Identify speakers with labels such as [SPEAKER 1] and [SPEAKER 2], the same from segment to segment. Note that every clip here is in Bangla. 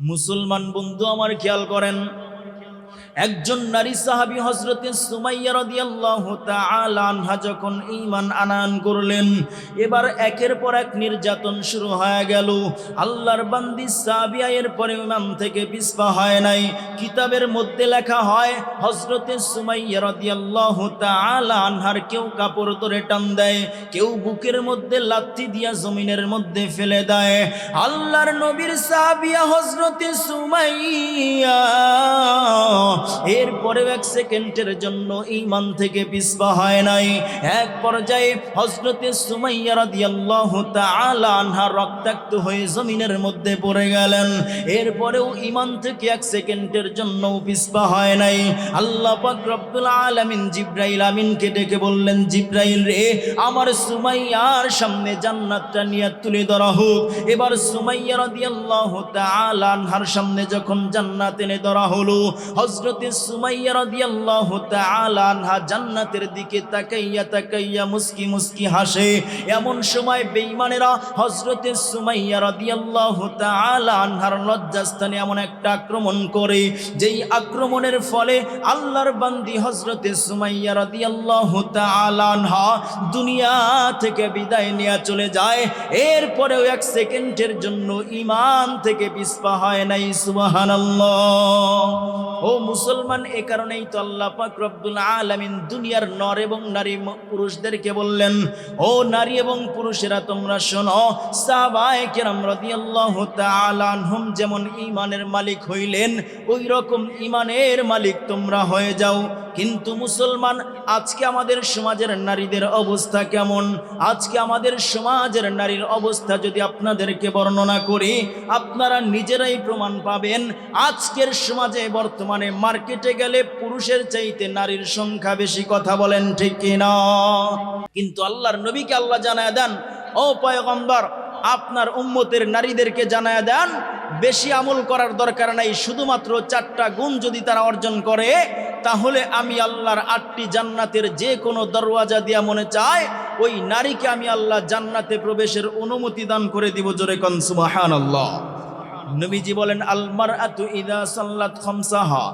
[SPEAKER 1] মুসলমান বন্ধু আমার খেয়াল করেন, একজন নারী সাহাবী হযরতে সুমাইয়া রাদিয়াল্লাহু তাআলা আনহা যখন ঈমান আনয়ন করলেন, এবার একের পর এক নির্যাতন শুরু হয়ে গেল। আল্লাহর বান্দি সাহাবিয়া এর পরে ইমাম থেকে পিছপা হয় নাই। কিতাবের মধ্যে লেখা হয় হযরতে সুমাইয়া রাদিয়াল্লাহু তাআলা আনহার কেউ কাপড় ধরে টান দেয়, কেউ বুকের মধ্যে লাথি দিয়া জমিনের মধ্যে ফেলে দেয়। আল্লাহর নবীর সাহাবিয়া হযরতে সুমাইয়া এরপরেও এক সেকেন্ডের জন্য ঈমান থেকে পিছপা হয় নাই। এক পর্যায়ে হযরতে সুমাইয়া রাদিয়াল্লাহু তাআলা আনহা রক্তাক্ত হয়ে জমিনের মধ্যে পড়ে গেলেন। এরপরেও ঈমান থেকে এক সেকেন্ডের জন্য পিছপা হয় নাই। আল্লাহ পাক রব্বুল আলামিন জিবরাইল আমিনকে ডেকে বললেন, জিবরাইল রে, আমার সুমাইয়ার সামনে জান্নাতটা নিয়ে তুলে ধরা হোক। এবার সুমাইয়া রাদিয়াল্লাহু তাআলা আনহার সামনে যখন জান্নাত এনে ধরা হলো, হযরতে সুমাইয়া রাদিয়াল্লাহু তাআলা আনহা জান্নাতের দিকে তাকাইয়া মুস্কি মুস্কি হাসে। এমন সময় বেঈমানেরা হযরতে সুমাইয়া রাদিয়াল্লাহু তাআলা আনহার লজ্জাস্থানে এমন একটা আক্রমণ করে, যেই আক্রমণের ফলে আল্লাহর বান্দি হযরতে সুমাইয়া রাদিয়াল্লাহু তাআলা আনহা দুনিয়া থেকে বিদায় নিয়ে চলে যায়। এরপরেও এক সেকেন্ডের জন্য ঈমান থেকে পিছপা হয় নাই। সুবহানাল্লাহ। ও মুসলমান, এ কারণেই তো আল্লাহ পাক রব্বুল আলামিন দুনিয়ার নর এবং নারী পুরুষদেরকে বললেন, ও নারী এবং পুরুষেরা তোমরা শোনো, সাহাবায়ে কেরাম রাদিয়াল্লাহু তাআলা আনহুম যেমন ঈমানের মালিক হইলেন, ওই রকম ঈমানের মালিক তোমরা হয়ে যাও। কিন্তু মুসলমান, আজকে আমাদের সমাজের নারীদের অবস্থা কেমন? আজকে আমাদের সমাজের নারীর অবস্থা যদি আপনাদেরকে বর্ণনা করি, আপনারা নিজেরাই প্রমাণ পাবেন। আজকের সমাজে বর্তমানে মার্কেটে গেলে পুরুষের চাইতে নারীর সংখ্যা বেশি। কথা বলেন ঠিক কিনা? কিন্তু আল্লাহর নবীকে আল্লাহ জানায় দেন, ও পয়গম্বর, আপনার উম্মতের নারীদেরকে জানায় দেন, বেশি আমল করার দরকার নাই, শুধুমাত্র 4টা গুণ যদি তারা অর্জন করে, তাহলে আমি আল্লাহর 8টি জান্নাতের যে কোনো দরওয়াজা দিয়া মনে চায় ওই নারীকে আমি আল্লাহ জান্নাতে প্রবেশের অনুমতি দান করে দিব। জোরে কোন সুবহানাল্লাহ। নবীজি বলেন, আল মারআতু ইযা সাল্লাত খামসাহা,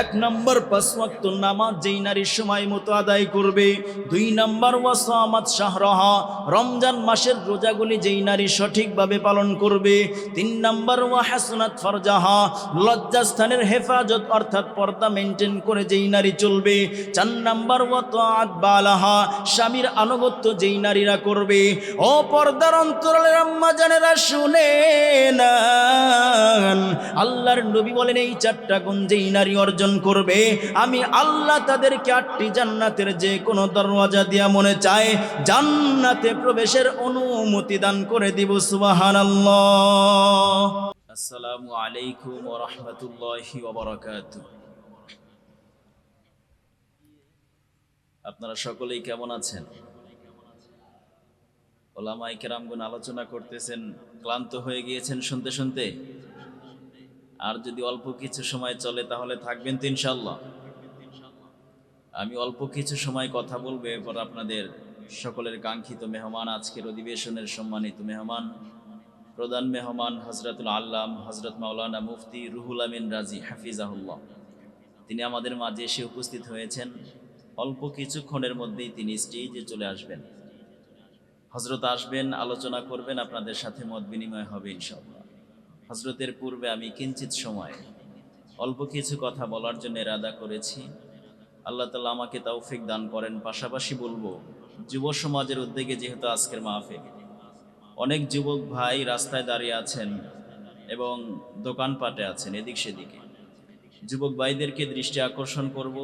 [SPEAKER 1] 1 নম্বর 5 ওয়াক্ত নামাজ যেই নারী সময় মতো আদায় করবে। 2 নম্বর ওয়াসামাত শাহরাহা, রমজান মাসের রোজাগুলি যেই নারী সঠিকভাবে পালন করবে। 3 নম্বর ওয়া হাসনাত ফারজাহা, লজ্জাস্থানের হেফাজত অর্থাৎ পর্দা মেইনটেইন করে যেই নারী চলবে। 4 নম্বর ওয়া তাআত বালাহা, স্বামীর আনুগত্য যেই নারীরা করবে। ও পর্দার অন্তরালের আম্মা জানেরা শুনেন, আল্লাহর নবী বলেন, এই 4টা গুণ যেই নারী অর্জন করবে, আমি আল্লাহ তাদেরকে 8টি জান্নাতের যে কোনো দরওয়াজা দিয়া মনে চায় জান্নাতে প্রবেশের অনুমতি দান করে দিব। সুবহানাল্লাহ। আসসালামু আলাইকুম ওয়া রাহমাতুল্লাহি ওয়া বারাকাতুহু। আপনারা সকলেই কেমন আছেন? ওলামায়ে কেরামগণ আলোচনা করতেছেন, ক্লান্ত হয়ে গিয়েছেন শুনতে শুনতে? আর যদি অল্প কিছু সময় চলে তাহলে থাকবেন তো ইনশাআল্লাহ? আমি অল্প কিছু সময় কথা বলবো, এরপর আপনাদের সকলের কাঙ্ক্ষিত মেহমান, আজকের অধিবেশনের সম্মানিত মেহমান, প্রধান মেহমান হযরতুল আল্লাম হযরত মাওলানা মুফতি রুহুল আমিন রাজি হাফিজাহুল্লাহ, তিনি আমাদের মাঝে এসে উপস্থিত হয়েছেন। অল্প কিছুক্ষণের মধ্যেই তিনি স্টেজে চলে আসবেন। হযরত আসবেন, আলোচনা করবেন, আপনাদের সাথে মত বিনিময় হবে ইনশাআল্লাহ। হযরতের পূর্বে আমি কিঞ্চিত সময় অল্প কিছু কথা বলার জন্য ইরাদা করেছি। আল্লাহ তাআলা আমাকে তৌফিক দান করেন। পাশাপাশি বলবো, যুব সমাজের উদ্যোগে যেহেতু আজকের মাহফিল, অনেক যুবক ভাই রাস্তায় দাঁড়িয়ে আছেন এবং দোকানপাটে আছেন এদিক সেদিকে। যুবক ভাইদেরকে দৃষ্টি আকর্ষণ করব,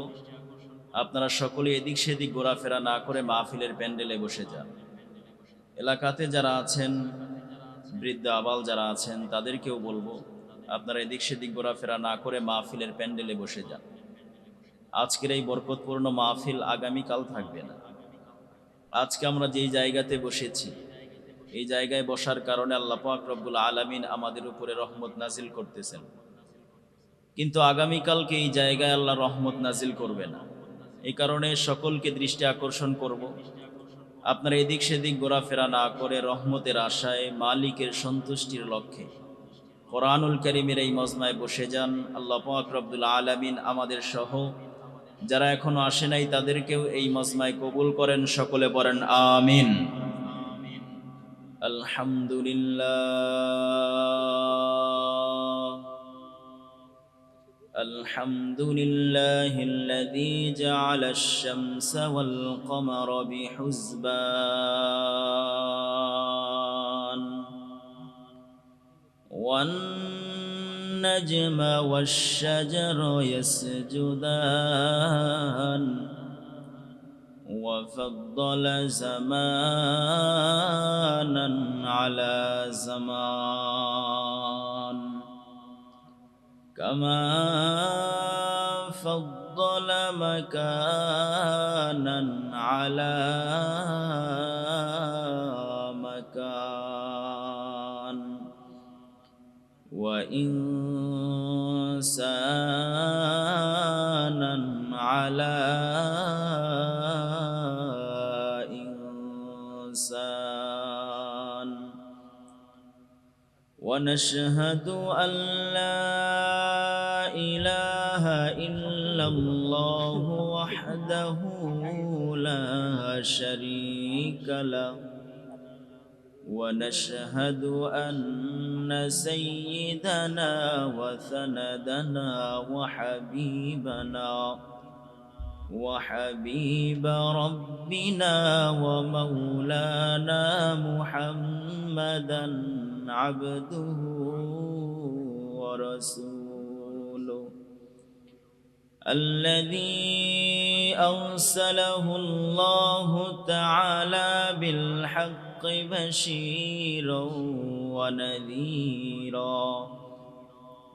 [SPEAKER 1] আপনারা সকলে এদিক সেদিক ঘোরাফেরা না করে মাহফিলের প্যান্ডেলে বসে যান। এলাকাতে যারা আছেন, বৃদ্ধ আবাল যারা আছেন, তাদেরকেও বলবো, আপনারা এদিক সেদিক ঘোরাফেরা না করে মাহফিলের প্যান্ডেলে বসে যান। আজকের এই বরকতপূর্ণ মাহফিল আগামীকাল থাকবে না। আজকে আমরা যেই জায়গাতে বসেছি, এই জায়গায় বসার কারণে আল্লাহ পাক রব্বুল আলামিন আমাদের উপরে রহমত নাজিল করতেছেন, কিন্তু আগামীকালকে এই জায়গায় আল্লাহ রহমত নাজিল করবে না। এই কারণে সকলকে দৃষ্টি আকর্ষণ করব, আপনারা এদিক সেদিক ঘোরাফেরা না করে রহমতের আশায়, মালিকের সন্তুষ্টির লক্ষ্যে কোরআনুল কারীমের এই মজমায় বসে যান। আল্লাহ পাক রব্বুল আলামিন আমাদের সহ যারা এখনো আসে নাই তাদেরকেও এই মজমায় কবুল করেন। সকলে পড়েন আমিন। আলহামদুলিল্লাহ আলহামদুলিল্লাহিল্লাযী জাআলাশ শামসা ওয়াল কমারা বিহুসবান ওয়ান নাজমা ওয়াশ শাজারা ইয়াসজুদান وفضل زمانا على زمان كما فضل مكانا على مكان وإنسانا على إنسان ونشهد أن لا إله إلا الله وحده لا شريك له ونشهد أن سيدنا وسندنا وحبيب ربنا ومولانا محمدا عبده ورسوله الذي أرسله الله تعالى بالحق بشيرا ونذيرا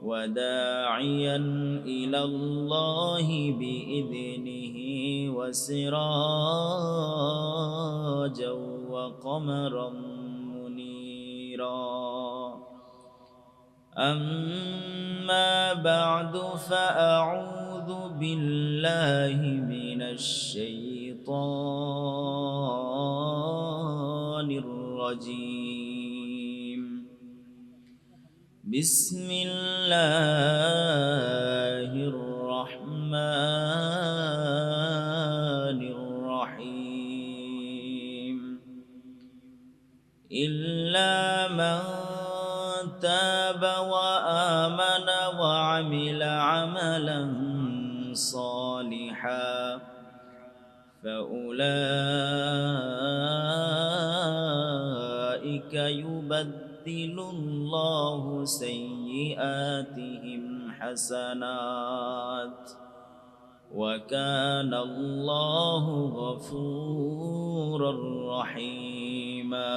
[SPEAKER 1] وداعيا إلى الله بإذنه وسراجا وقمرا منيرا أما بعد فأعوذ بالله من الشيطان الرجيم بسم الله الرحمن الرحيم إلا من تاب وآمن وعمل عملا صالحا فأولئك يبدل الله سيئاتهم حسنات وكان الله غفورا رحيما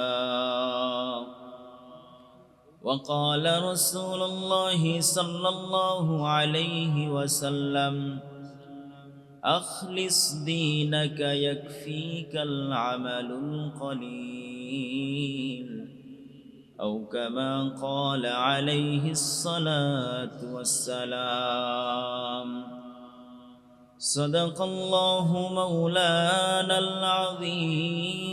[SPEAKER 1] وقال رسول الله صلى الله عليه وسلم أخلص دينك يكفيك العمل القليل أو كما قال عليه الصلاة والسلام صدق الله مولانا العظيم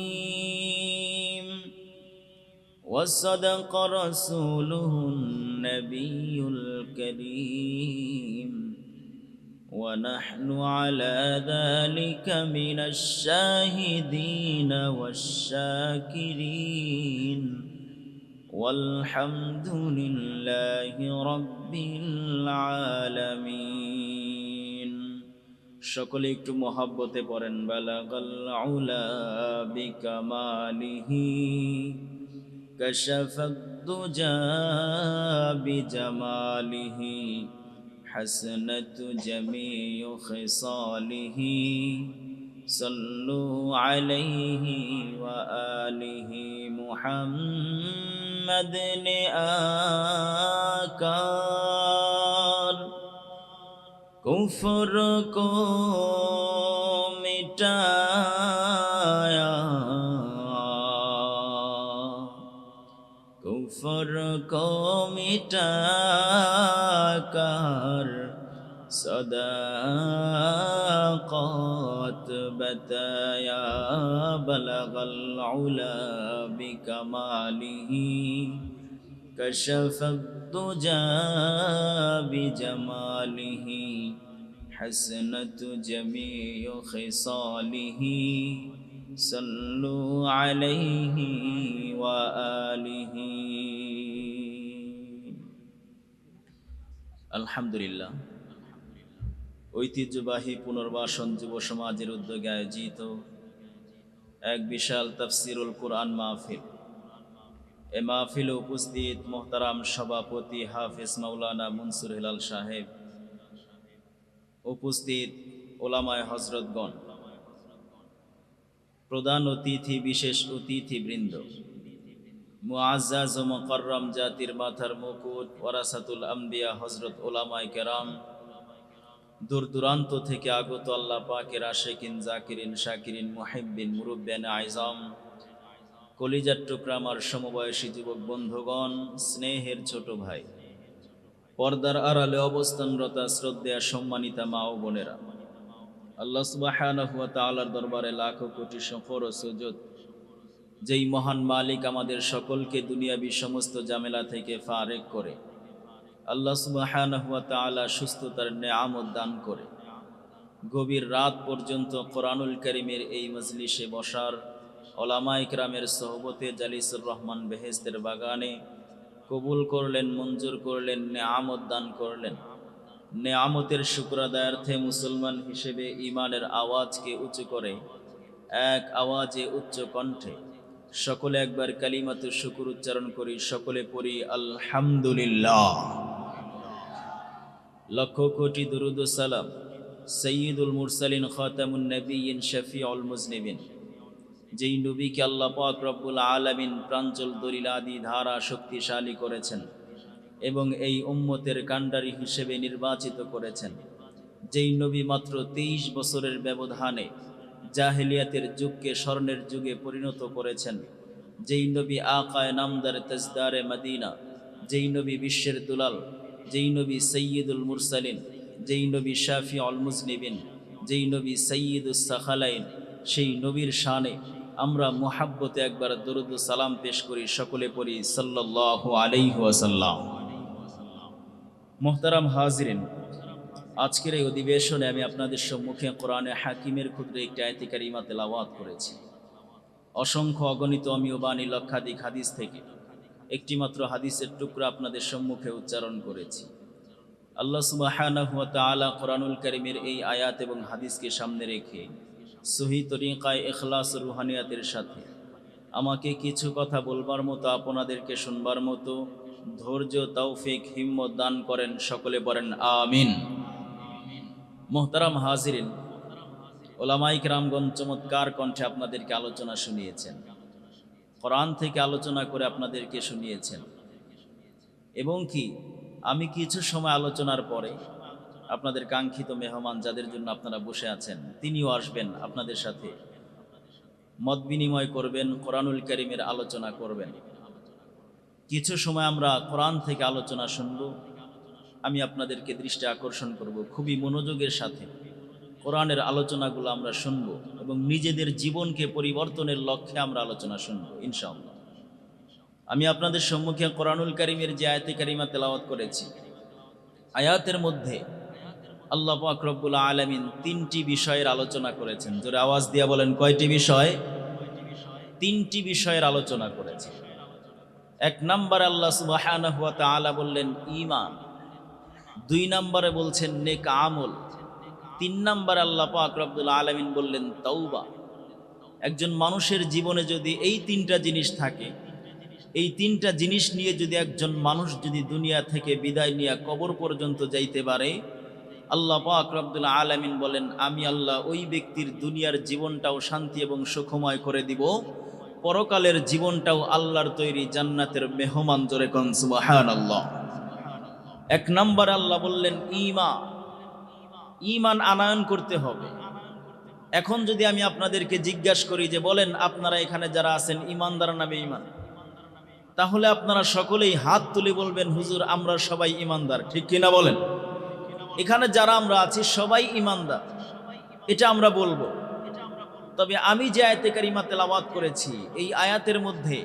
[SPEAKER 1] وصدق رسوله النبي الكريم ونحن على ذلك من الشاهدين والشاكرين والحمد لله رب العالمين সকলে একটু মহব্বতে পড়েন বালাগাল উলা বিকামালিহি কাশাফাদ দুজা বিজামালিহি حسنت جميع خصاله صلوا عليه وآله محمد آكار كفر کو مٹایا कुफर को मिटा कर सदाकत बताया बलगल उला बिकमालिही كشف الدجى بجماله حسنت جميع خصاله صلوا عليه وآله আলহামদুলিল্লাহ। ঐতিহ্যবাহী পুনর্বাসন যুব সমাজের উদ্যোগে আয়োজিত এক বিশাল তাফসিরুল কোরআন মাহফিল। এ মাহফিলে উপস্থিত মোহতারাম সভাপতি হাফেজ মাওলানা মনসুর হেলাল সাহেব, উপস্থিত ওলামায়ে হজরতগণ, প্রধান অতিথি, বিশেষ অতিথিবৃন্দ, মুআজ্জাজ ও মুকাররম জাতির মাথার মুকুট ওয়ারাসাতুল আম্বিয়া হজরত ওলামায়ে কেরাম, দূর দূরান্ত থেকে আগত আল্লাহ পাকের আশিকিন, জাকিরিন, শাকিরিন, মুহিব্বিন, মুরব্বিয়ান আইজাম, কলিজার টুকরা আমার সমবয়সী যুবক বন্ধুগণ, স্নেহের ছোট ভাই, পর্দার আড়ালে অবস্থানরতা শ্রদ্ধেয়া সম্মানিতা মা ও বোনেরা, আল্লাহ সুবহানাহু ওয়া তাআলার দরবারে লাখো কোটি শুকর ও সুজুদ, যেই মহান মালিক আমাদের সকলকে দুনিয়াবী সমস্ত ঝামেলা থেকে ফারেক করে আল্লাহ সুবহানাহু ওয়া তাআলা সুস্থতার নেয়ামত দান করে গভীর রাত পর্যন্ত কোরআনুল কারীমের এই মজলিসে বসার, ওলামায়ে কেরামের সোহবতে জালিসুর রহমান বেহেশতের বাগানে কবুল করলেন, মঞ্জুর করলেন, নেয়ামত দান করলেন। নেয়ামতের শুকর আদায়ার্থে মুসলমান হিসেবে ঈমানের আওয়াজকে উঁচু করে এক আওয়াজে উচ্চ কণ্ঠে সকলে একবার কালিমাতুশ শুকর উচ্চারণ করি, সকলে পড়ি আলহামদুলিল্লাহ। লক্ষ কোটি দুরুদ ও সালাম সাইয়্যিদুল মুরসালিন, খাতামুন নবিয়্যিন, শফিউল মুজনিবিন, যেই নবীকে আল্লাহ পাক রব্বুল আলামিন প্রাঞ্জল দলিল আদি ধারা শক্তিশালী করেছেন এবং এই উম্মতের কাণ্ডারি হিসেবে নির্বাচিত করেছেন, যেই নবী মাত্র 23 বছরের ব্যবধানে জাহেলিয়াতের যুগকে স্বর্ণের যুগে পরিণত করেছেন, যেই নবী আকায়ে নামদার তাজদারে মদিনা, যেই নবী বিশ্বের দুলাল, যেই নবী সাইয়্যিদুল মুরসালিন, যেই নবী শাফিউল মুজনিবিন, যেই নবী সাইয়্যিদুস সাখালাইন, সেই নবীর শানে আমরা মুহাব্বতে একবার দরুদ ও সালাম পেশ করি, সকলে পড়ি সাল্লাল্লাহু আলাইহি ওয়াসাল্লাম। মুহতারাম হাজিরিন, আজকের এই অধিবেশনে আমি আপনাদের সম্মুখে কোরআনে হাকিমের ক্ষুদ্র একটি আয়াতে কারিমা তেলাওয়াত করেছি। অসংখ্য অগণিত অমীয় বাণী, লক্ষাধিক হাদিস থেকে একটি মাত্র হাদিসের টুকরা আপনাদের সম্মুখে উচ্চারণ করেছি। আল্লাহ সুবহানাহু ওয়া তাআলা কোরআনুল কারীমের এই আয়াত এবং হাদিসকে সামনে রেখে সহি তরিকায় ইখলাস ও রুহানিয়াতের সাথে আমাকে কিছু কথা বলবার মতো, আপনাদেরকে শুনবার মতো ধৈর্য, তৌফিক, হিম্মত দান করেন, সকলে বলেন আমিন। মুহতারাম হাজিরিন, ওলামায়ে কেরামগণ চমৎকার কণ্ঠে আপনাদেরকে আলোচনা শুনিয়েছেন, কোরআন থেকে আলোচনা করে আপনাদেরকে শুনিয়েছেন, এবং কি আমি কিছু সময় আলোচনার পরে আপনাদের কাঙ্ক্ষিত মেহমান যাদের জন্য আপনারা বসে আছেন তিনিও আসবেন, আপনাদের সাথে মত বিনিময় করবেন, কোরআনুল কারীমের আলোচনা করবেন। কিছু সময় আমরা কোরআন থেকে আলোচনা শুনব। আমি আপনাদেরকে দৃষ্টি আকর্ষণ করব, খুবই মনোযোগের সাথে কোরআনের আলোচনাগুলো আমরা শুনব এবং নিজেদের জীবনকে পরিবর্তনের লক্ষ্যে আমরা আলোচনা শুনব ইনশাআল্লাহ। আমি আপনাদের সম্মুখে কোরআনুল কারীমের যে আয়াতে কারিমা তেলাওয়াত করেছি, আয়াতের মধ্যে আল্লাহ পাক রব্বুল আলামিন 3টি বিষয়ের আলোচনা করেছেন। জোরে আওয়াজ দিয়ে বলেন, কয়টি বিষয়? 3টি বিষয়ের আলোচনা করেছেন। 1 নম্বরে আল্লাহ সুবহানাহু ওয়া তাআলা বললেন ঈমান, 2 নম্বরে বলছেন নেক আমল, 3 নম্বরে আল্লাহ পাক রব্বুল আলামিন বললেন তাওবা। একজন মানুষের জীবনে যদি এই 3টা জিনিস থাকে, এই 3টা জিনিস নিয়ে যদি একজন মানুষ যদি দুনিয়া থেকে বিদায় নিয়ে কবর পর্যন্ত যাইতে পারে, আল্লাহ পাক রব্বুল আলামিন বলেন আমি আল্লাহ ওই ব্যক্তির দুনিয়ার জীবনটাও শান্তি এবং সুখময় করে দিব, পরকালের জীবনটাও আল্লাহর তৈরি জান্নাতের মেহমান। জোরে কোন সুবহানাল্লাহ। 1 নম্বরে আল্লাহ বললেন ঈমান, ঈমান আনয়ন করতে হবে। এখন যদি আমি আপনাদেরকে জিজ্ঞাসা করি যে বলেন আপনারা এখানে যারা আছেন ঈমানদার না বেঈমান, তাহলে আপনারা সকলেই হাত তুলে বলবেন হুজুর আমরা সবাই ঈমানদার, ঠিক কিনা বলেন? এখানে যারা আমরা আছি সবাই ঈমানদার, এটা আমরা বলবো। তবে আমি যে আয়াতে কারিমা তেলাওয়াত করেছি, এই আয়াতের মধ্যে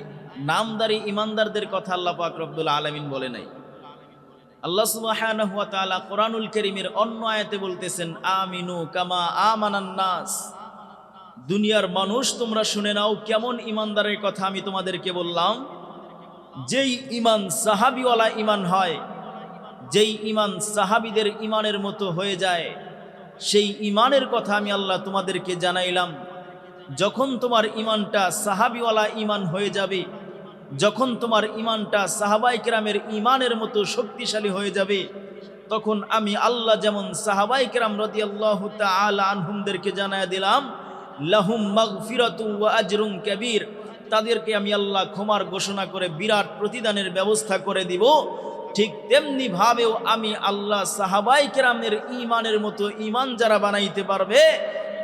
[SPEAKER 1] নামদারি ইমানদারদের কথা আল্লাহ পাক রব্বুল আলামিন বলে নাই। আল্লাহ সুবহানাহু ওয়া তাআলা কোরআনুল কারীমের অন্য আয়াতে বলতেছেন, আমিনু কামা আমানান নাস। দুনিয়ার মানুষ তোমরা শুনে নাও কেমন ইমানদারের কথা আমি তোমাদেরকে বললাম। যেই ইমান সাহাবীওয়ালা ইমান হয়, যেই ইমান সাহাবীদের ইমানের মতো হয়ে যায়, সেই ইমানের কথা আমি আল্লাহ তোমাদেরকে জানাইলাম। যখন তোমার ইমানটা সাহাবীওয়ালা ইমান হয়ে যাবে, যখন তোমার ইমানটা সাহাবায়ে কেরামের ইমানের মতো শক্তিশালী হয়ে যাবে, তখন আমি আল্লাহ যেমন সাহাবায়ে কেরাম রাদিয়াল্লাহু তাআলা আনহুমদেরকে জানায়া দিলাম, লাহুম মাগফিরাতু ওয়া আজরুন কাবীর, তাদেরকে আমি আল্লাহ ক্ষমার ঘোষণা করে বিরাট প্রতিদানের ব্যবস্থা করে দিব। ঠিক তেমনি ভাবেও আমি আল্লাহ সাহাবায়ে কেরামের ইমানের মতো ইমান যারা বানাইতে পারবে,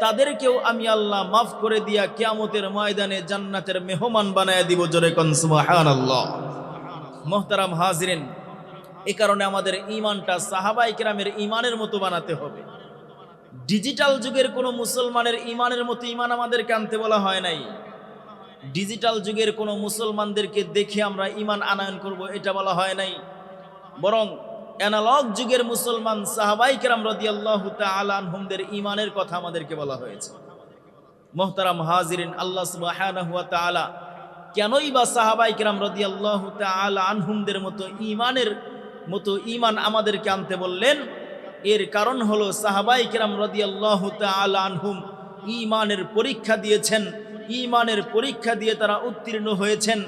[SPEAKER 1] তাদেরকেও আমি আল্লাহ মাফ করে দিয়া কিয়ামতের ময়দানে জান্নাতের মেহমান বানায়া দিব। জোরে কোন সুবহানাল্লাহ। মুহতারাম হাজিরিন, এই কারণে আমাদের ইমানটা সাহাবায়ে কেরামের ইমানের মতো বানাতে হবে। ডিজিটাল যুগের কোনো মুসলমানের ইমানের মতো ইমান আমাদেরকে আনতে বলা হয় নাই। ডিজিটাল যুগের কোনো মুসলমানদেরকে দেখে আমরা ইমান আনয়ন করব, এটা বলা হয় নাই। বরং অ্যানালগ যুগের মুসলমান সাহাবায়ে কেরাম রাদিয়াল্লাহু তাআলা আনহুমদের ইমানের কথা আমাদেরকে বলা হয়েছে। মুহতারাম হাজিরিন, আল্লাহ সুবহানাহু ওয়া তাআলা কেনই বা সাহাবায়ে কেরাম রাদিয়াল্লাহু তাআলা আনহুমদের মতো ইমান আমাদেরকে আনতে বললেন? এর কারণ হলো সাহাবায়ে কেরাম রাদিয়াল্লাহু তাআলা আনহুম ইমানের পরীক্ষা দিয়েছেন, ইমানের পরীক্ষা দিয়ে তারা উত্তীর্ণ হয়েছেন।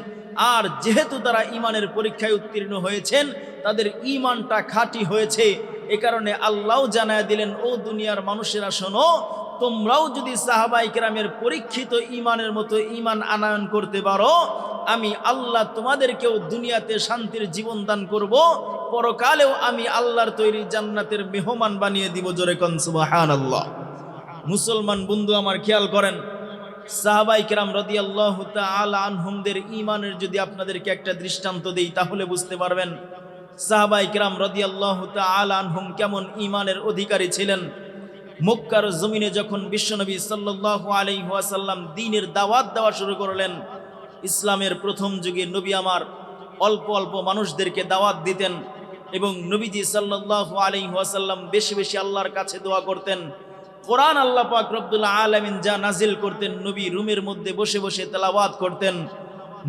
[SPEAKER 1] আর যেহেতু তারা ইমানের পরীক্ষায় উত্তীর্ণ হয়েছেন, তাদের ইমানটা খাঁটি হয়েছে। এ কারণে আল্লাহ জানায়া দিলেন, ও দুনিয়ার মানুষেরা শোনো, তোমরাও যদি সাহাবায়ে কেরামের পরীক্ষিত ইমানের মতো ইমান আনয়ন করতে পারো, আমি আল্লাহ তোমাদেরকেও দুনিয়াতে শান্তির জীবন দান করব, পরকালেও আমি আল্লাহর তৈরি জান্নাতের মেহমান বানিয়ে দিব। জোরে কোন সুবহানাল্লাহ। মুসলমান বন্ধু আমার খেয়াল করেন, সাহাবায়ে কেরাম রাদিয়াল্লাহু তাআলা আনহুমদের ইমানের যদি আপনাদেরকে একটা দৃষ্টান্ত দেই, তাহলে বুঝতে পারবেন সাহাবায়ে কেরাম রাদিয়াল্লাহু তাআলা আনহুম কেমন ইমানের অধিকারী ছিলেন। মক্কার জমিনে যখন বিশ্বনবী সাল্লাল্লাহু আলাইহি ওয়াসাল্লাম দ্বীনের দাওয়াত দেওয়া শুরু করলেন, ইসলামের প্রথম যুগে নবী আমার অল্প অল্প মানুষদেরকে দাওয়াত দিতেন এবং নবীজি সাল্লাল্লাহু আলাইহি ওয়াসাল্লাম বেশি বেশি আল্লাহর কাছে দোয়া করতেন। কোরআন আল্লাহ পাক রব্বুল আলামিন যা নাজিল করতেন, নবী রুমের মধ্যে বসে বসে তেলাওয়াত করতেন।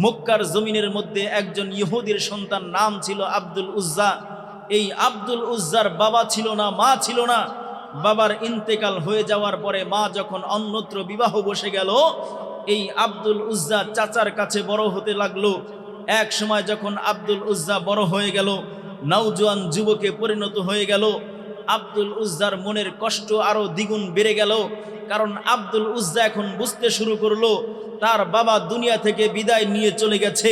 [SPEAKER 1] মক্কার জমিনের মধ্যে একজন ইহুদির সন্তান, নাম ছিল আব্দুল উজ্জা। এই আব্দুল উজ্জার বাবা ছিল না, মা ছিল না। বাবার ইন্তেকাল হয়ে যাওয়ার পরে মা যখন অন্যত্র বিবাহ বসে গেল, এই আব্দুল উজ্জা চাচার কাছে বড় হতে লাগলো। এক সময় যখন আব্দুল উজ্জা বড় হয়ে গেল, নওজোয়ান যুবকে পরিণত হয়ে গেল, আব্দুল উজ্জার মনের কষ্ট আরো দ্বিগুণ বেড়ে গেল। কারণ আব্দুল উজ্জা এখন বুঝতে শুরু করলো তার বাবা দুনিয়া থেকে বিদায় নিয়ে চলে গেছে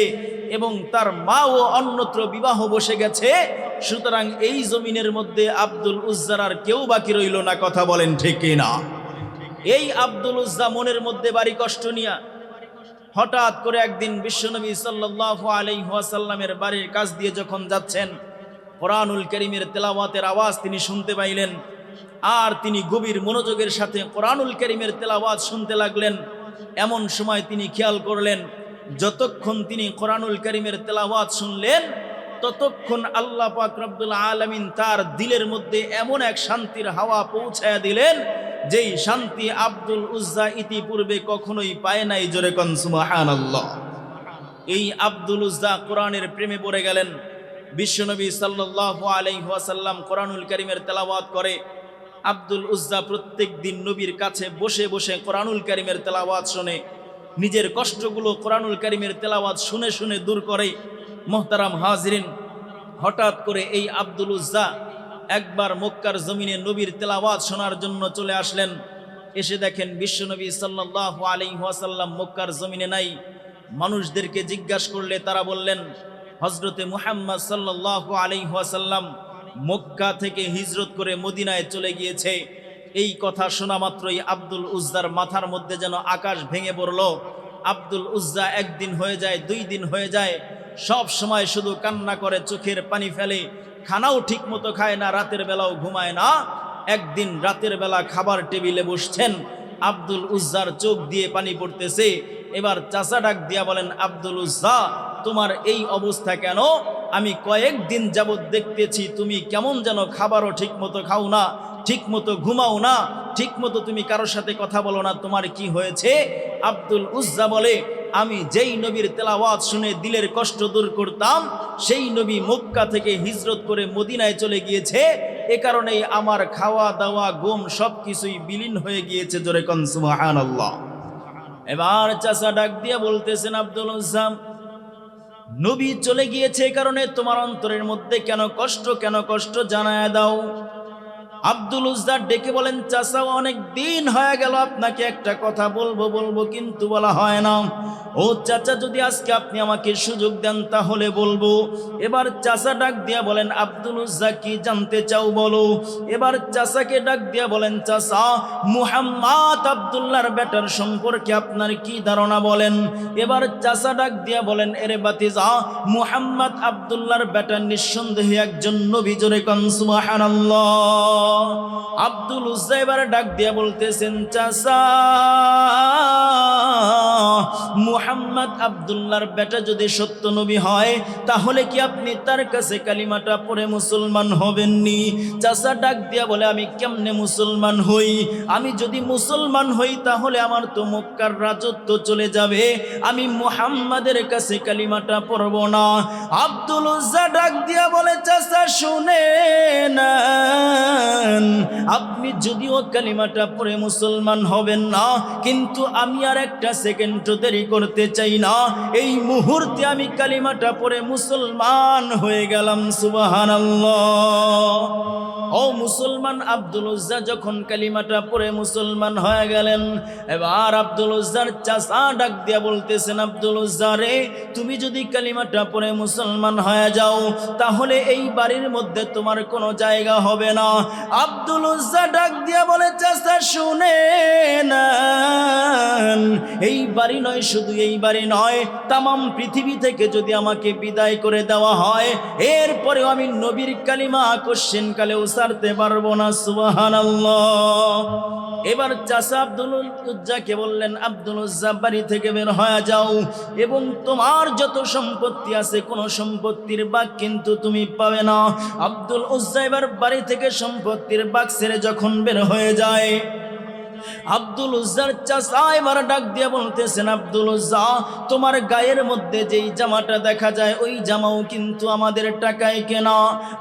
[SPEAKER 1] এবং তার মাও অন্যত্র বিবাহ বসে গেছে। সুতরাং এই জমিনের মধ্যে আব্দুল উজ্জার আর কেউ বাকি রইল না। কথা বলেন ঠিক কিনা? এই আব্দুল উজ্জা মনের মধ্যে ভারী কষ্ট নিয়ে হঠাৎ করে একদিন বিশ্বনবী সাল্লাল্লাহু আলাইহি ওয়াসাল্লামের বাড়ির কাছ দিয়ে যখন যাচ্ছেন, কোরআনুল কারীমের তেলাওয়াতের আওয়াজ তিনি শুনতে পাইলেন। আর তিনি গভীর মনোযোগের সাথে কোরআনুল কারীমের তেলাওয়াত শুনতে লাগলেন। এমন সময় তিনি খেয়াল করলেন, যতক্ষণ তিনি কোরআনুল কারীমের তেলাওয়াত শুনলেন, ততক্ষণ আল্লাহ পাক রব্বুল আলামিন তার দিলের মধ্যে এমন এক শান্তির হাওয়া পৌঁছায়া দিলেন, যেই শান্তি আব্দুল উজ্জা ইতিপূর্বে কখনোই পায় নাই। জোরে কোন সুবহানাল্লাহ। এই আব্দুল উজ্জা কোরআনের প্রেমে পড়ে গেলেন। বিশ্বনবী সাল্লাল্লাহু আলাইহি ওয়াসাল্লাম কোরআনুল কারীমের তেলাওয়াত করে, আব্দুল উজ্জা প্রত্যেক দিন নবীর কাছে বসে বসে কোরআনুল কারীমের তেলাওয়াত শুনে, নিজের কষ্টগুলো কোরআনুল কারীমের তেলাওয়াত শুনে শুনে দূর করে। মুহতারাম হাজিরিন, হঠাৎ করে এই আব্দুল উজ্জা একবার মক্কার জমিনে নবীর তেলাওয়াত শোনার জন্য চলে আসলেন। এসে দেখেন বিশ্বনবী সাল্লাল্লাহু আলাইহি ওয়াসাল্লাম মক্কার জমিনে নাই। মানুষদেরকে জিজ্ঞাসা করলে তারা বললেন, হযরতে মুহাম্মদ সাল্লাল্লাহু আলাইহি ওয়াসাল্লাম মক্কা থেকে হিজরত করে মদিনায় চলে গিয়েছে। এই কথা শোনা মাত্রই আব্দুল উজ্জার মাথার মধ্যে যেন আকাশ ভেঙে পড়ল। আব্দুল উজ্জা একদিন হয়ে যায়, 2 দিন হয়ে যায়, সব সময় শুধু কান্না করে, চোখের পানি ফেলে, খানাও ঠিক মতো খায় না, রাতের বেলাও ঘুমায় না। একদিন রাতের বেলা খাবার টেবিলে বসছেন, আব্দুল উজ্জার চোখ দিয়ে পানি পড়তেছে। এবার চাচা ডাক দিয়া বলেন, আব্দুল উজ্জা, তোমার এই অবস্থা কেন? আমি কয়েকদিন যাবৎ দেখতেছি তুমি কেমন যেন খাবারও ঠিক মতো খাও না, ঠিক মতো ঘুমাও না, ঠিক মতো তুমি কারোর সাথে কথা বলো না, তোমার কি হয়েছে? আব্দুল উজ্জা বলে, আমি যেই নবীর তেলাওয়াত শুনে দিলের কষ্ট দূর করতাম, সেই নবী মক্কা থেকে হিজরত করে মদিনায় চলে গিয়েছে, এ কারণেই আমার খাওয়া দাওয়া ঘুম সব কিছুই বিলীন হয়ে গিয়েছে। জোরে কোন সুবহানাল্লাহ। এবার চাচা ডাক দিয়ে বলতেছেন, আব্দুল উজ্জা, নবী চলে গিয়েছে কারণে তোমার অন্তরের মধ্যে কেন কষ্ট জানায় দাও। আব্দুল উজ্জা ডেকে বলেন, চাচা, অনেক দিন হয়ে গেল আপনাকে একটা কথা বলবো কিন্তু বলা হয় না। ও চাচা, যদি আজকে আপনি আমাকে সুযোগ দেন তাহলে বলবো। এবার চাচা ডাক দিয়া বলেন, আব্দুল উজ্জা, কি জানতে চাও বলো। এবার চাচাকে ডাক দিয়া বলেন, চাচা, মুহাম্মদ আব্দুল্লাহর বেটার সম্পর্কে আপনার কি ধারণা বলেন। এবার চাচা ডাক দিয়া বলেন, এরে বাতিজা, মুহাম্মদ আব্দুল্লাহর বেটা নিঃসন্দেহে একজন নবী। জোরে কোন সুবহানাল্লাহ। আব্দুল উজ্জা এবার ডাক দিয়া বলতেছেন, চাচা, মুহাম্মদ আব্দুল্লাহর বেটা যদি সত্য নবী হয় তাহলে কি আপনি তার কাছে কালিমাটা পড়ে মুসলমান হবেননি? চাচা ডাক দিয়া বলে, আমি কেমনে মুসলমান হই? আমি যদি মুসলমান হই তাহলে আমার তো মক্কার রাজত্ব চলে যাবে, আমি মুহাম্মাদের কাছে কালিমাটা পড়ব না। আব্দুল উজ্জা ডাক দিয়া বলে, চাচা শুনেন, আপনি যদিও কালিমাটা পড়ে মুসলমান হবেন না, কিন্তু আমি আর একটা সেকেন্ডও দেরি করতে চাই না। এই মুহূর্তে আমি কালিমাটা পড়ে মুসলমান হয়ে গেলাম। সুবহানাল্লাহ। ও মুসলমান, আব্দুল উজ্জা যখন কালিমাটা পড়ে মুসলমান হয়ে গেলেন, এবার আব্দুল উজ্জার চাচা ডাক দিয়া বলতেছেন, আব্দুল উজ্জা রে, তুমি যদি কালিমাটা পড়ে মুসলমান হয়ে যাও তাহলে এই বাড়ির মধ্যে তোমার কোনো জায়গা হবে না। আব্দুল উজ্জা ডাক দিয়া বলে, চাচা শুনেন, এই বাড়ি নয়, শুধু এই বাড়ি নয়, তামাম পৃথিবী থেকে যদি আমাকে বিদায় করে দেওয়া হয়, এরপরেও আমি নবীর কালিমা কোশ্চেন কালেও ছাড়তে পারবো না। সুবহানাল্লাহ। এবার চাচা আব্দুল উজ্জাকে বললেন, আব্দুল উজ্জা, বাড়ি থেকে বের হয়ে যাও এবং তোমার যত সম্পত্তি আছে কোনো সম্পত্তির ভাগ কিন্তু তুমি পাবে না। আব্দুল উজ্জা এবার বাড়ি থেকে সম্পত্তির ভাগ ছেড়ে যখন বের হয়ে যায়, আব্দুল উজ্জার চাচা এবার ডাক দিয়ে বলতেছেন, আব্দুল উজ্জা, তোমার গায়ের মধ্যে যেই জামাটা দেখা যায় ওই জামাও কিন্তু আমাদের টাকায় কেনা।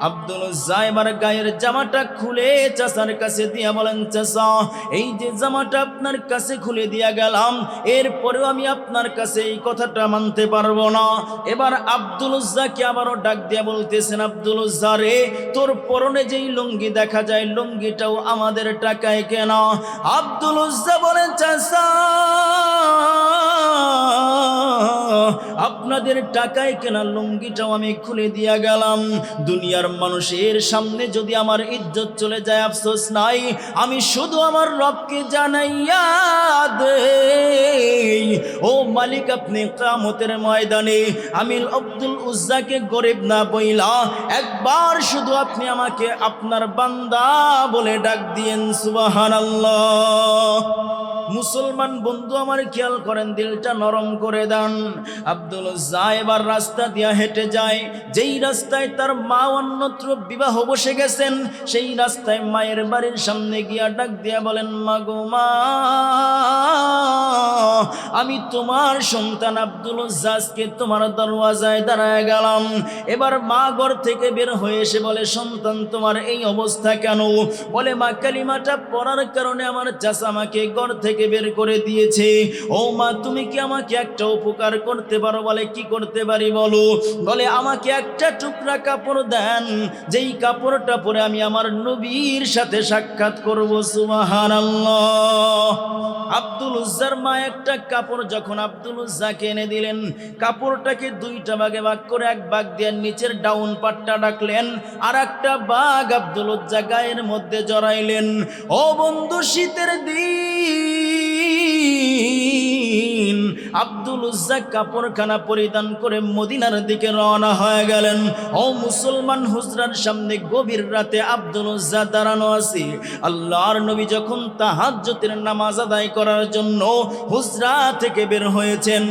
[SPEAKER 1] আব্দুল উজ্জা এবার গায়ের জামাটা খুলে চাচার কাছে দিয়া বলেন, চাচা, এই যে জামাটা আপনার কাছে খুলে দিয়া গেলাম, এরপরেও আমি আপনার কাছে এই কথাটা মানতে পারবো না। এবার আব্দুল উজ্জাকে আবারও ডাক দিয়া বলতেছেন, আব্দুল উজ্জা রে, তোর পরনে যেই লুঙ্গি দেখা যায় লুঙ্গিটাও আমাদের টাকায় কেনা। আব্দুল উজ্জা বলেন, চাচা, আপনাদের টাকায় কেনা লুঙ্গিটাও আমি খুলে দিয়া গেলাম। দুনিয়ার মানুষের সামনে যদি আমার ইজ্জত চলে যায় আফসোস নাই, আমি শুধু আমার রবকে জানাইয়া দেই, ও মালিক, আপনি কিয়ামতের ময়দানে আমি আব্দুল উজ্জাকে গরিব না বইলা একবার শুধু আপনি আমাকে আপনার বান্দা বলে ডাক দিয়েন। সুবহানাল্লাহ। মুসলমান বন্ধু আমার, খেয়াল করেন, দিলটা নরম করে দেন। আব্দুল উজ্জা এবার রাস্তা দিয়া হেঁটে যায়, যেই রাস্তায় তার মা অন্যত্র বিবাহ বসে গেছেন, সেই রাস্তায় মায়ের বাড়ির সামনে গিয়া ডাক দিয়া বলেন, মা গো মা, আমি তোমার সন্তান আব্দুল উজ্জা আজকে তোমার দরওয়াজায় দাঁড়ায় গেলাম। এবার মা ঘর থেকে বের হয়ে এসে বলে, সন্তান, তোমার এই অবস্থা কেন? বলে, মা, কালিমাটা পড়ার কারণে আমার চাচা আমাকে ঘর থেকে বের করে দিয়েছে। ও মা, তুমি কি আমাকে একটা উপকার করতে পারো? বলে, কি করতে পারি বলো। বলে, আমাকে একটা টুকরা কাপড় দেন, যেই কাপড়টা পরে আমি আমার নবীর সাথে সাক্ষাৎ করব। সুবহানাল্লাহ। আব্দুল উজ্জার মা একটা কাপড় যখন আব্দুল উজ্জাকে এনে দিলেন, কাপড়টাকে দুইটা ভাগে ভাগ করে এক ভাগ দিয়ে নিচের ডাউন পাটটা রাখলেন, আর একটা ভাগ আব্দুল উজ্জা গায়ের মধ্যে জড়াইলেন। ও বন্ধু, শীতের দিন আব্দুল উজ্জা কাপড়খানা পরিধান করে মদিনার দিকে রওনা হয়ে গেলেন। ও মুসলমান, হুজরার সামনে গভীর রাতে আব্দুল উজ্জা দাঁড়ানো আছে। আল্লাহর নবী যখন তাহাজ্জুদের নামাজ আদায় করার জন্য হুজরা থেকে বের হয়েছেন,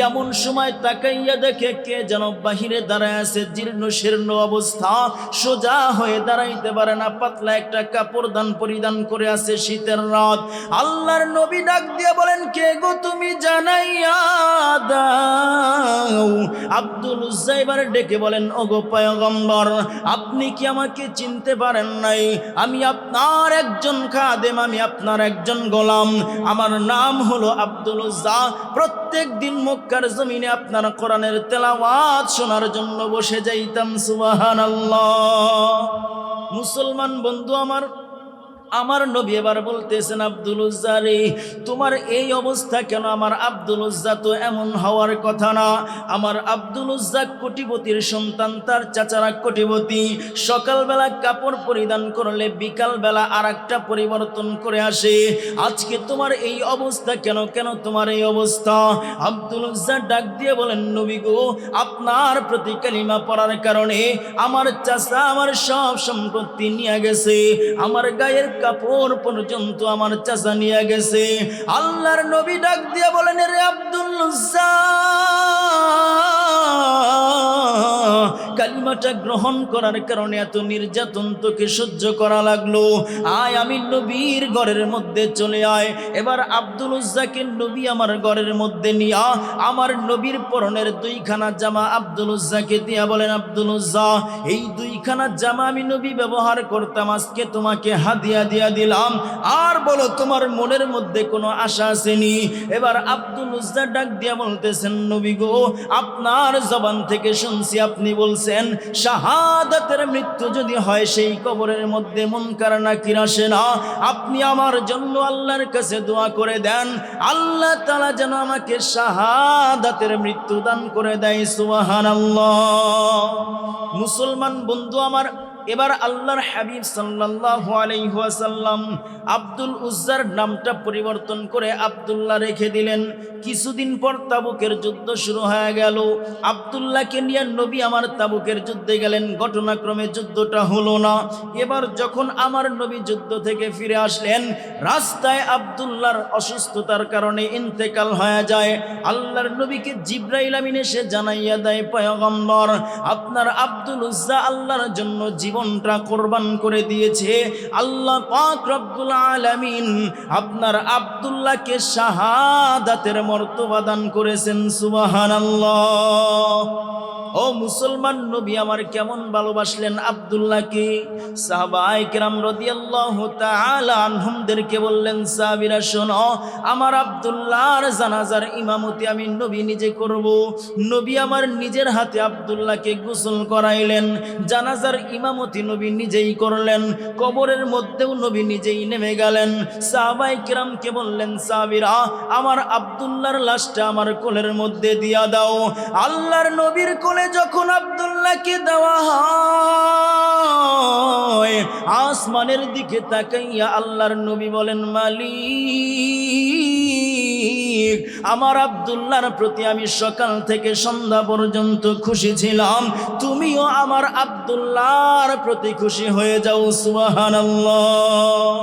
[SPEAKER 1] এমন সময় তাকাইয়া দেখে কে যেন বাহিরে দাঁড়ায় আছে, জীর্ণ শীর্ণ অবস্থা, সোজা হয়ে দাঁড়াইতে পারে না, পাতলা একটা কাপড় দান পরিধান করে আছে, শীতের রাত। আল্লাহর নবী ডাক দিয়ে বলেন, কে গো তুমি, জানাইয়া দাও। আব্দুল উজ্জা এবার ডেকে বলেন, ওগো পয়গম্বর, আপনি কি আমাকে চিনতে পারেন নাই? আমি আপনার একজন খাদেম, আমি আপনার একজন গোলাম, আমার নাম হলো আব্দুল উজ্জা। প্রত্যেক দিন মক্কার জমিনে আপনার কোরআনের তেলাওয়াত শোনার জন্য বসে যাইতাম। সুবহানাল্লাহ। মুসলমান বন্ধু আমার নবী এবার বলতেছেন, আব্দুল উজ্জা রে, তোমার এই অবস্থা কেন? আমার আব্দুল উজ্জা তো এমন হওয়ার কথা না। আমার আব্দুল উজ্জা কোটিপতির সন্তান, তার চাচারা কোটিপতি। সকালবেলা কাপড় পরিধান করলে বিকালবেলা আর একটা পরিবর্তন করে আসে। আজকে তোমার এই অবস্থা কেন? কেন তোমার এই অবস্থা? আব্দুল উজ্জা ডাক দিয়ে বলেন, নবী গো, আপনার প্রতি কালিমা পড়ার কারণে আমার চাচা আমার সব সম্পত্তি নিয়ে গেছে, আমার গায়ের কাপড় পর্যন্ত আমার চাচা নিয়ে গেছে। আল্লাহর নবী ডাক দিয়ে বলেন, রে আব্দুল উজ্জা, কালিমাটা গ্রহণ করার কারণে এত নির্যাতন তোকে সহ্য করা লাগলো। আয়, আমি নবীর ঘরের মধ্যে চলে আয়। এবার আব্দুল উজ্জাকে নবী আমার ঘরের মধ্যে নিয়া আমার নবীর পরনের দুইখানা জামা আব্দুল উজ্জাকে দিয়া বলেন, আব্দুল উজ্জা, এই দুইখানা জামা আমি নবী ব্যবহার করতাম, আজকে তোমাকে হাদিয়া দিয়া দিলাম। আর বলো, তোমার মনের মধ্যে কোনো আশা আসেনি? এবার আব্দুল উজ্জা ডাক দিয়া বলতেছেন, নবী গো, আপনার জবান থেকে শুনছি আপনি বলছেন শাহাদাতের মৃত্যু যদি হয় সেই কবরের মধ্যে মুনকার নাকির আসে না। আপনি আমার জন্য আল্লাহর কাছে দোয়া করে দেন, আল্লাহ তাআলা যেন আমাকে শাহাদাতের মৃত্যু দান করে দেয়। সুবহানাল্লাহ। মুসলমান বন্ধু আমার, এবার আল্লাহর হাবিব সাল্লাল্লাহু আলাইহি ওয়াসাল্লাম আব্দুল উজ্জার নামটা পরিবর্তন করে আব্দুল্লাহ রেখে দিলেন। কিছুদিন পর তাবুকের যুদ্ধ শুরু হয়ে গেল। আব্দুল্লাহকে নিয়ে নবী আমার তাবুকের যুদ্ধে গেলেন। ঘটনাক্রমে যুদ্ধটা হলো না। এবার যখন আমার নবী যুদ্ধ থেকে ফিরে আসলেন, রাস্তায় আব্দুল্লাহর অসুস্থতার কারণে ইন্তেকাল হয়ে যায়। আল্লাহর নবীকে জিবরাইল আমিন এসে জানাইয়া দেয়, পয়গম্বর, আপনার আব্দুল উজ্জা আল্লাহর জন্য জীবনটা কোরবান করে দিয়েছে। আল্লাহ পাক রব্বুল আলামিন আপনার আব্দুল্লাহকে শাহাদাতের মর্তবা দান করেছেন। সুবহানাল্লাহ। ও মুসলমান, নবী আমার কেমন ভালোবাসলেন আব্দুল্লাহকে। সাহাবায়ে কেরাম রাদিয়াল্লাহু তাআলা আনহুমদেরকে বললেন, সাহাবীরা শোনো, আমার আব্দুল্লাহর জানাজার ইমামতি আমি নবী নিজে করব। নবী আমার নিজের হাতে আব্দুল্লাহকে গোসল করাইলেন, জানাজার ইমামতি নবী নিজেই করলেন, কবরের মধ্যেও নবী নিজেই নেমে গেলেন। সাহাবায়ে কেরামকে বললেন, সাহাবীরা, আমার আব্দুল্লাহর লাশটা আমার কোলের মধ্যে দিয়া দাও। আল্লাহর নবীর কোলে যখন আব্দুল্লাহকে দেওয়া হয়, আসমানের দিকে তাকাইয়া আল্লাহর নবী বলেন, মালিক, আমার আব্দুল্লাহর প্রতি আমি সকাল থেকে সন্ধ্যা পর্যন্ত খুশি ছিলাম, তুমিও আমার আব্দুল্লাহর প্রতি খুশি হয়ে যাও। সুবহানাল্লাহ।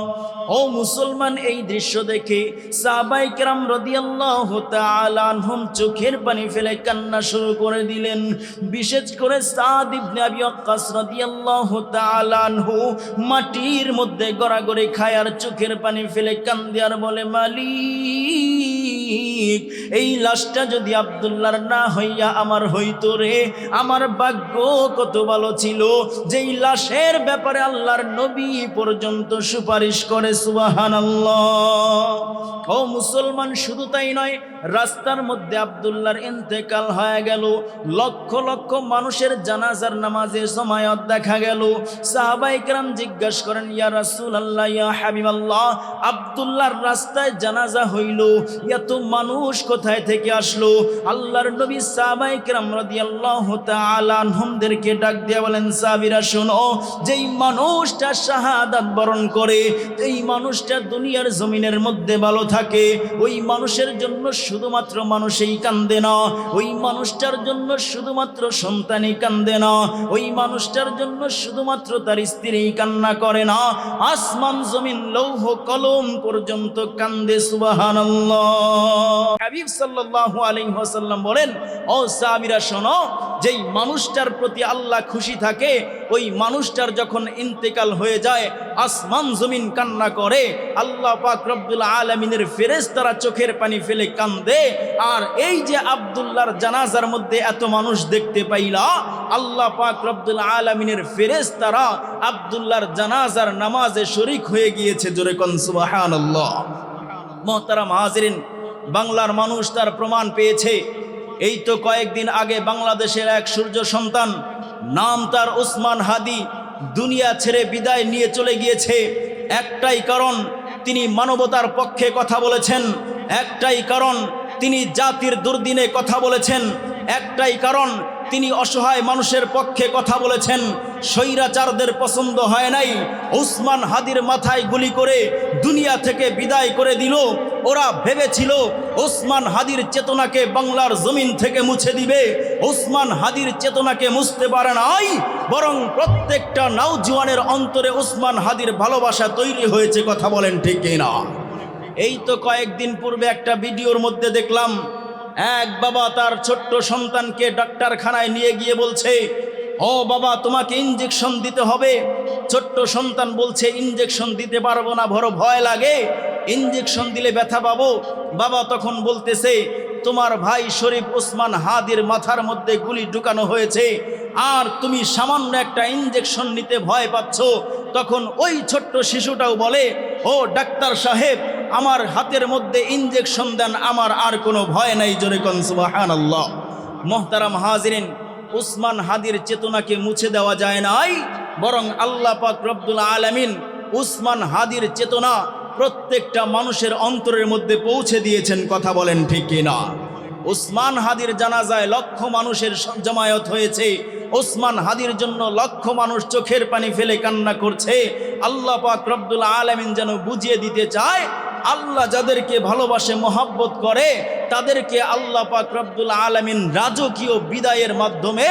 [SPEAKER 1] ও মুসলমান, এই দৃশ্য দেখে সাহাবায়ে কেরাম রাদিয়াল্লাহু তাআলা আনহুম চোখের পানি ফেলে কান্না শুরু করে দিলেন। বিশেষ করে সাদ ইবনে আবি ওয়াক্কাস রাদিয়াল্লাহু তাআলা আনহু মাটির মধ্যে গড়াগড়ি খায় আর চোখের পানি ফেলে কান্দে আর বলে, মালিক, এই লাশটা যদি আব্দুল্লাহর না হইয়া আমার হইতো রে, আমার ভাগ্য কত ভালো ছিল, যেই লাশের ব্যাপারে আল্লাহর নবী পর্যন্ত সুপারিশ করে। সুবহানাল্লাহ। ও মুসলমান, শুধু তাই নয়, রাস্তার মধ্যে আব্দুল্লাহর ইন্তেকাল হয়ে গেল। লক্ষ লক্ষ মানুষের জানাজার নামাজে জমায়েত দেখা গেল। সাহাবায়ে কেরাম জিজ্ঞাসা করেন, ইয়া রাসূলুল্লাহ, ইয়া হাবিবাল্লাহ, আব্দুল্লাহর রাস্তায় জানাজা হইল, এত মানুষ কোথায় থেকে আসলো? আল্লাহর নবী সাহাবায়ে কেরাম রাদিয়াল্লাহু তাআলা আনহুমদেরকে ডাক দিয়ে বলেন, সাহাবীরা শোনো, যেই মানুষটা শাহাদাত বরণ করে, এই মানুষটা দুনিয়ার জমিনের মধ্যে ভালো থাকে, ওই মানুষের জন্য শুধুমাত্র মানুষই কান্দে না, ওই মানুষটার জন্য শুধুমাত্র সন্তানই কান্দে না, ওই মানুষটার জন্য শুধুমাত্র তার স্ত্রী কান্না করে না, আসমান জমিন লৌহ কলম পর্যন্ত কান্দে। সুবহানাল্লাহ। হাবিব সাল্লাল্লাহু আলাইহি ওয়াসাল্লাম বলেন, ও সাহাবীরা শোনো, যেই মানুষটার প্রতি আল্লাহ খুশি থাকে, ওই মানুষটার যখন ইন্তেকাল হয়ে যায়, আসমান জমিন কান্না করে, আল্লাহ পাক রব্বুল আলামিনের ফেরেশতারা চোখের পানি ফেলে কান্দে। আর এই যে আব্দুল্লাহর জানাজার মধ্যে এত মানুষ দেখতে পাইলা, আল্লাহ পাক রব্বুল আলামিনের ফেরেশতারা আব্দুল্লাহর জানাজার নামাজে শরীক হয়ে গিয়েছে। জোরে কোন সুবহানাল্লাহ। মুহতারাম হাজিরিন, বাংলার মানুষ তার প্রমাণ পেয়েছে। এই তো কয়েকদিন আগে বাংলাদেশের এক সূর্য সন্তান, নাম তার ওসমান হাদি, দুনিয়া ছেড়ে বিদায় নিয়ে চলে গিয়েছে। একটাই কারণ, তিনি মানবতার পক্ষে কথা বলেছেন। একটাই কারণ, তিনি জাতির দুর্দিনে কথা বলেছেন। একটাই কারণ, তিনি অসহায় মানুষের পক্ষে কথা বলেছেন। স্বৈরাচারদের পছন্দ হয় নাই, ওসমান হাদির মাথায় গুলি করে দুনিয়া থেকে বিদায় করে দিল। ওরা ভেবেছিল ওসমান হাদির চেতনাকে বাংলার জমিন থেকে মুছে দিবে। ওসমান হাদির চেতনাকে মুছতে পারে নাই, বরং প্রত্যেকটা নওজোয়ানের অন্তরে ওসমান হাদির ভালোবাসা তৈরি হয়েছে। কথা বলেন ঠিক কিনা? এই তো কয়েকদিন পূর্বে একটা ভিডিওর মধ্যে দেখলাম, এক বাবা তার ছোট্ট সন্তানকে ডাক্তারখানায় নিয়ে গিয়ে বলছে, ও বাবা, তোমাকে ইঞ্জেকশন দিতে হবে। ছোট্ট সন্তান বলছে, ইঞ্জেকশন দিতে পারবো না, বড় ভয় লাগে, ইঞ্জেকশন দিলে ব্যথা পাবো। বাবা তখন বলতেছে, তোমার ভাই শরীফ ওসমান হাদির মাথার মধ্যে গুলি ঢুকানো হয়েছে, আর তুমি সামান্য একটা ইঞ্জেকশন নিতে ভয় পাচ্ছ। তখন ওই ছোট্ট শিশুটাও বলে, ও ডাক্তার সাহেব, আমার হাতের মধ্যে ইঞ্জেকশন দেন, আমার আর কোনো ভয় নাই। জোরে কোন সুবহানাল্লাহ। মুহতারাম হাজিরিন, ওসমান হাদির চেতনাকে মুছে দেওয়া যায় নাই, বরং আল্লাহ পাক রব্বুল আলামিন ওসমান হাদির চেতনা প্রত্যেকটা মানুষের অন্তরের মধ্যে পৌঁছে দিয়েছেন। কথা বলেন ঠিক কিনা? ওসমান হাদির জানাজায় লক্ষ মানুষের জমায়েত হয়েছে। ওসমান হাদির জন্য লক্ষ মানুষ চোখের পানি ফেলে কান্না করছে। আল্লাহ পাক রব্বুল আলামিন যেন বুঝিয়ে দিতে চায়, আল্লাহ যাদেরকে ভালোবাসে, মহব্বত করে, তাদেরকে আল্লাহ পাক রব্বুল আলামিন রাজকীয় বিদায়ের মাধ্যমে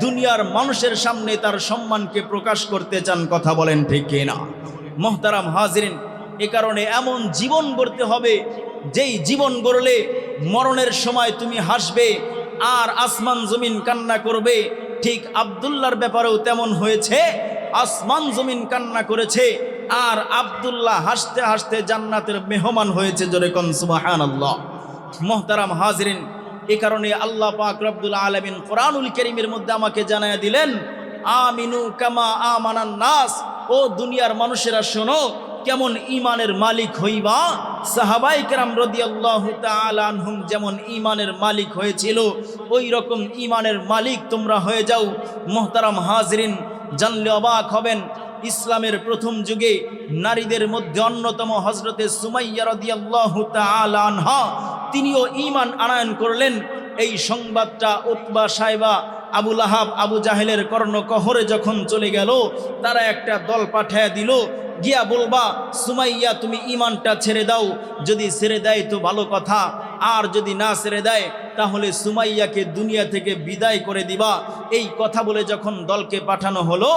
[SPEAKER 1] দুনিয়ার মানুষের সামনে তার সম্মানকে প্রকাশ করতে চান। কথা বলেন ঠিক কিনা? মুহতারাম হাজিরিন, এ কারণে এমন জীবন গড়তে হবে, যেই জীবন গড়লে মরণের সময় তুমি হাসবে আর আসমান জমিন কান্না করবে। ঠিক আব্দুল্লাহর ব্যাপারেও তেমন হয়েছে। আসমান জমিন কান্না করেছে, আর আব্দুল্লাহ হাসতে হাসতে জান্নাতের মেহমান হয়েছে। জোরে কোন সুবহানাল্লাহ। মুহতারাম হাজিরিন, এ কারণে আল্লাহ পাক রব্বুল আলামিন কোরআনুল কারীমের মধ্যে আমাকে জানায়া দিলেন, আমিনু কামা আমানান নাস, ও দুনিয়ার মানুষেরা শোনো, কেমন ঈমানের মালিক হইবা। সাহাবায়ে কেরাম রাদিয়াল্লাহু তাআলা আনহুম যেমন ঈমানের মালিক হয়েছিল, ওই রকম ঈমানের মালিক তোমরা হয়ে যাও। মুহতারাম হাজিরিন, জানলে অবাক হবেন, ইসলামের প্রথম যুগে নারীদের মধ্যে অন্যতম হযরতে সুমাইয়া রাদিয়াল্লাহু তাআলা আনহা, তিনিও ঈমান আনয়ন করলেন। এই সংবাদটা উতবা, সাইবা, আবু লাহাব, আবু জাহেলের কর্ণকহরে যখন চলে গেল, তারা একটা দল পাঠায় দিল, গিয়া বলবা, সুমাইয়া তুমি ঈমানটা ছেড়ে দাও। যদি ছেড়ে দেয় তো ভালো কথা, আর যদি না ছেড়ে দেয় তাহলে সুমাইয়াকে দুনিয়া থেকে বিদায় করে দিবা। এই কথা বলে যখন দলকে পাঠানো হলো,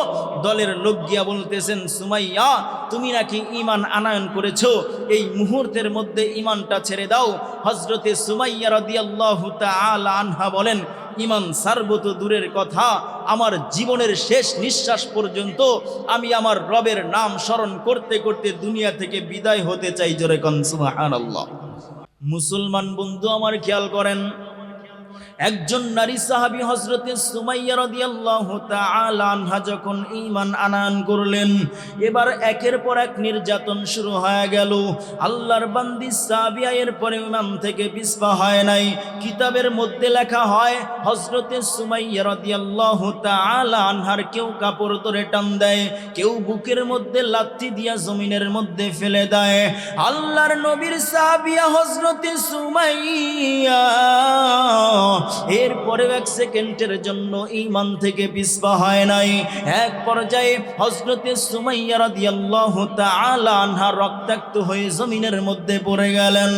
[SPEAKER 1] দলের লোক গিয়া বলতেছেন, সুমাইয়া তুমি নাকি ঈমান আনয়ন করেছো, এই মুহূর্তের মধ্যে ঈমানটা ছেড়ে দাও। হযরতে সুমাইয়া রাদিয়াল্লাহু তাআলা আনহা বলেন, ঈমান ছাড়বো তো দূরের কথা, আমার জীবনের শেষ নিঃশ্বাস পর্যন্ত আমি আমার রবের নাম স্মরণ করতে করতে দুনিয়া থেকে বিদায় হতে চাই। জোরে কোন সুবহানাল্লাহ। মুসলমান বন্ধু আমার খেয়াল করেন, একজন নারী সাহাবী হযরতে সুমাইয়া রাদিয়াল্লাহু তাআলা আনহা যখন ঈমান আনয়ন করলেন, এবার একের পর এক নির্যাতন শুরু হয়ে গেল। আল্লাহর বান্দি সাহাবী এর পরে ইমাম থেকে পিছপা হয় নাই। কিতাবের মধ্যে লেখা হয় হযরতে সুমাইয়া রাদিয়াল্লাহু তাআলা আনহার কেউ কাপড় ধরে টান দেয়, কেউ বুকের মধ্যে লাথি দিয়া জমিনের মধ্যে ফেলে দেয়। আল্লাহর নবীর সাহাবিয়া হযরতে সুমাইয়া এরপরে এক সেকেন্ডের জন্য ঈমান থেকে পিছপা হয় নাই। এক পর্যায়ে হযরতে সুমাইয়া রাদিয়াল্লাহু তাআলা আনহা রক্তাক্ত হয়ে জমিনের মধ্যে পড়ে গেলেন।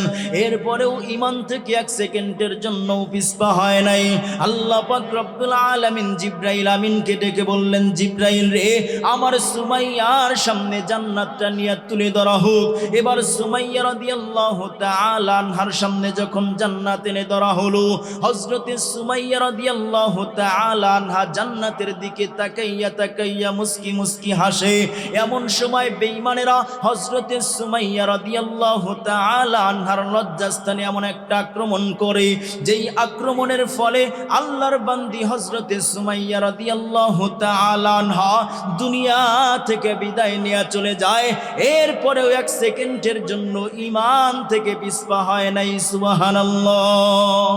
[SPEAKER 1] এরপরেও ঈমান থেকে এক সেকেন্ডের জন্য পিছপা হয় নাই। আল্লাহ পাক রব্বুল আলামিন জিবরাইল আমিনকে ডেকে বললেন, জিবরাইল রে, আমার সুমাইয়ার সামনে জান্নাতটা নিয়ে তুলে ধরা হোক। এবার সুমাইয়া রাদিয়াল্লাহু তাআলা আনহার সামনে যখন জান্নাত এনে ধরা হলো, হযরতে সুমাইয়া রাদিয়াল্লাহু তাআলা আনহা জান্নাতের দিকে তাকাইয়া তাকাইয়া মুস্কি মুস্কি হাসে। এমন সময় বেঈমানেরা হযরতে সুমাইয়া রাদিয়াল্লাহু তাআলা আনহার লজ্জাস্থানে এমন একটা আক্রমণ করে, যেই আক্রমণের ফলে আল্লাহর বান্দি হযরতে সুমাইয়া রাদিয়াল্লাহু তাআলা আনহা দুনিয়া থেকে বিদায় নিয়ে চলে যায়। এরপরেও এক সেকেন্ডের জন্য ঈমান থেকে পিছপা হয় নাই। সুবহানাল্লাহ।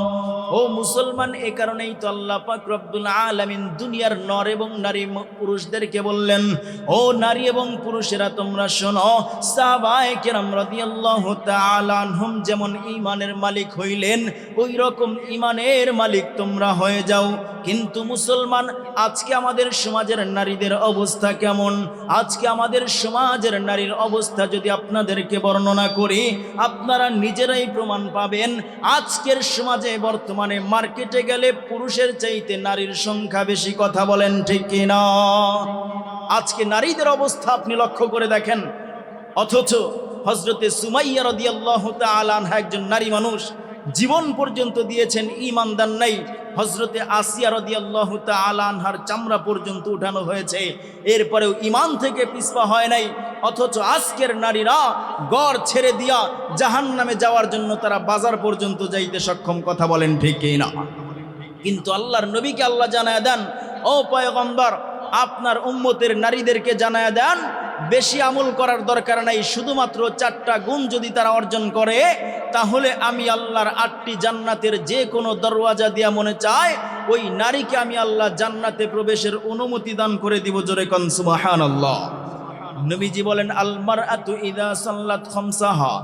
[SPEAKER 1] ও মুসলমান, এ কারণেই তো আল্লাহ পাক রব্বুল আলামিন দুনিয়ার নর এবং নারী পুরুষদেরকে বললেন, ও নারী এবং পুরুষেরা তোমরা শোনো, সাহাবায়ে কেরাম রাদিয়াল্লাহু তাআলা আনহুম যেমন ঈমানের মালিক হইলেন, ওই রকম ঈমানের মালিক তোমরা হয়ে যাও। কিন্তু মুসলমান, আজকে আমাদের সমাজের নারীদের অবস্থা কেমন? আজকে আমাদের সমাজের নারীর অবস্থা যদি আপনাদেরকে বর্ণনা করি, আপনারা নিজেরাই প্রমাণ পাবেন। আজকের সমাজে বর্তমানে মার্কেটে গেলে পুরুষের চাইতে নারীর সংখ্যা বেশি। কথা বলেন ঠিক কিনা? আজকে নারীদের অবস্থা আপনি লক্ষ্য করে দেখেন। অথচ হযরতে সুমাইয়া রাদিয়াল্লাহু তাআলা আনহা একজন নারী মানুষ, জীবন পর্যন্ত দিয়েছেন, ঈমানদার নাই। হযরতে আসিয়া রাদিয়াল্লাহু তাআলা আনহার চামড়া পর্যন্ত উঠানো হয়েছে, এরপরেও ঈমান থেকে পিছপা হয় নাই। অথচ আজকের নারীরা গড় ছেড়ে দিয়া জাহান্নামে যাওয়ার জন্য তারা বাজার পর্যন্ত যাইতে সক্ষম। কথা বলেন ঠিক কিনা? কিন্তু আল্লাহর নবীকে আল্লাহ জানায়া দেন, ও পয়গম্বর, আপনার উম্মতের নারীদেরকে জানায়া দেন, বেশি আমল করার দরকার নাই, শুধুমাত্র 4টা গুণ যদি তারা অর্জন করে, তাহলে আমি আল্লাহর 8টি জান্নাতের যে কোনো দরওয়াজা দিয়া মনে চায় ওই নারীকে আমি আল্লাহ জান্নাতে প্রবেশের অনুমতি দান করে দিব। জোরে কোন সুবহানাল্লাহ। নবীজি বলেন, আল মারআতু ইযা সাল্লাত খামসাহা,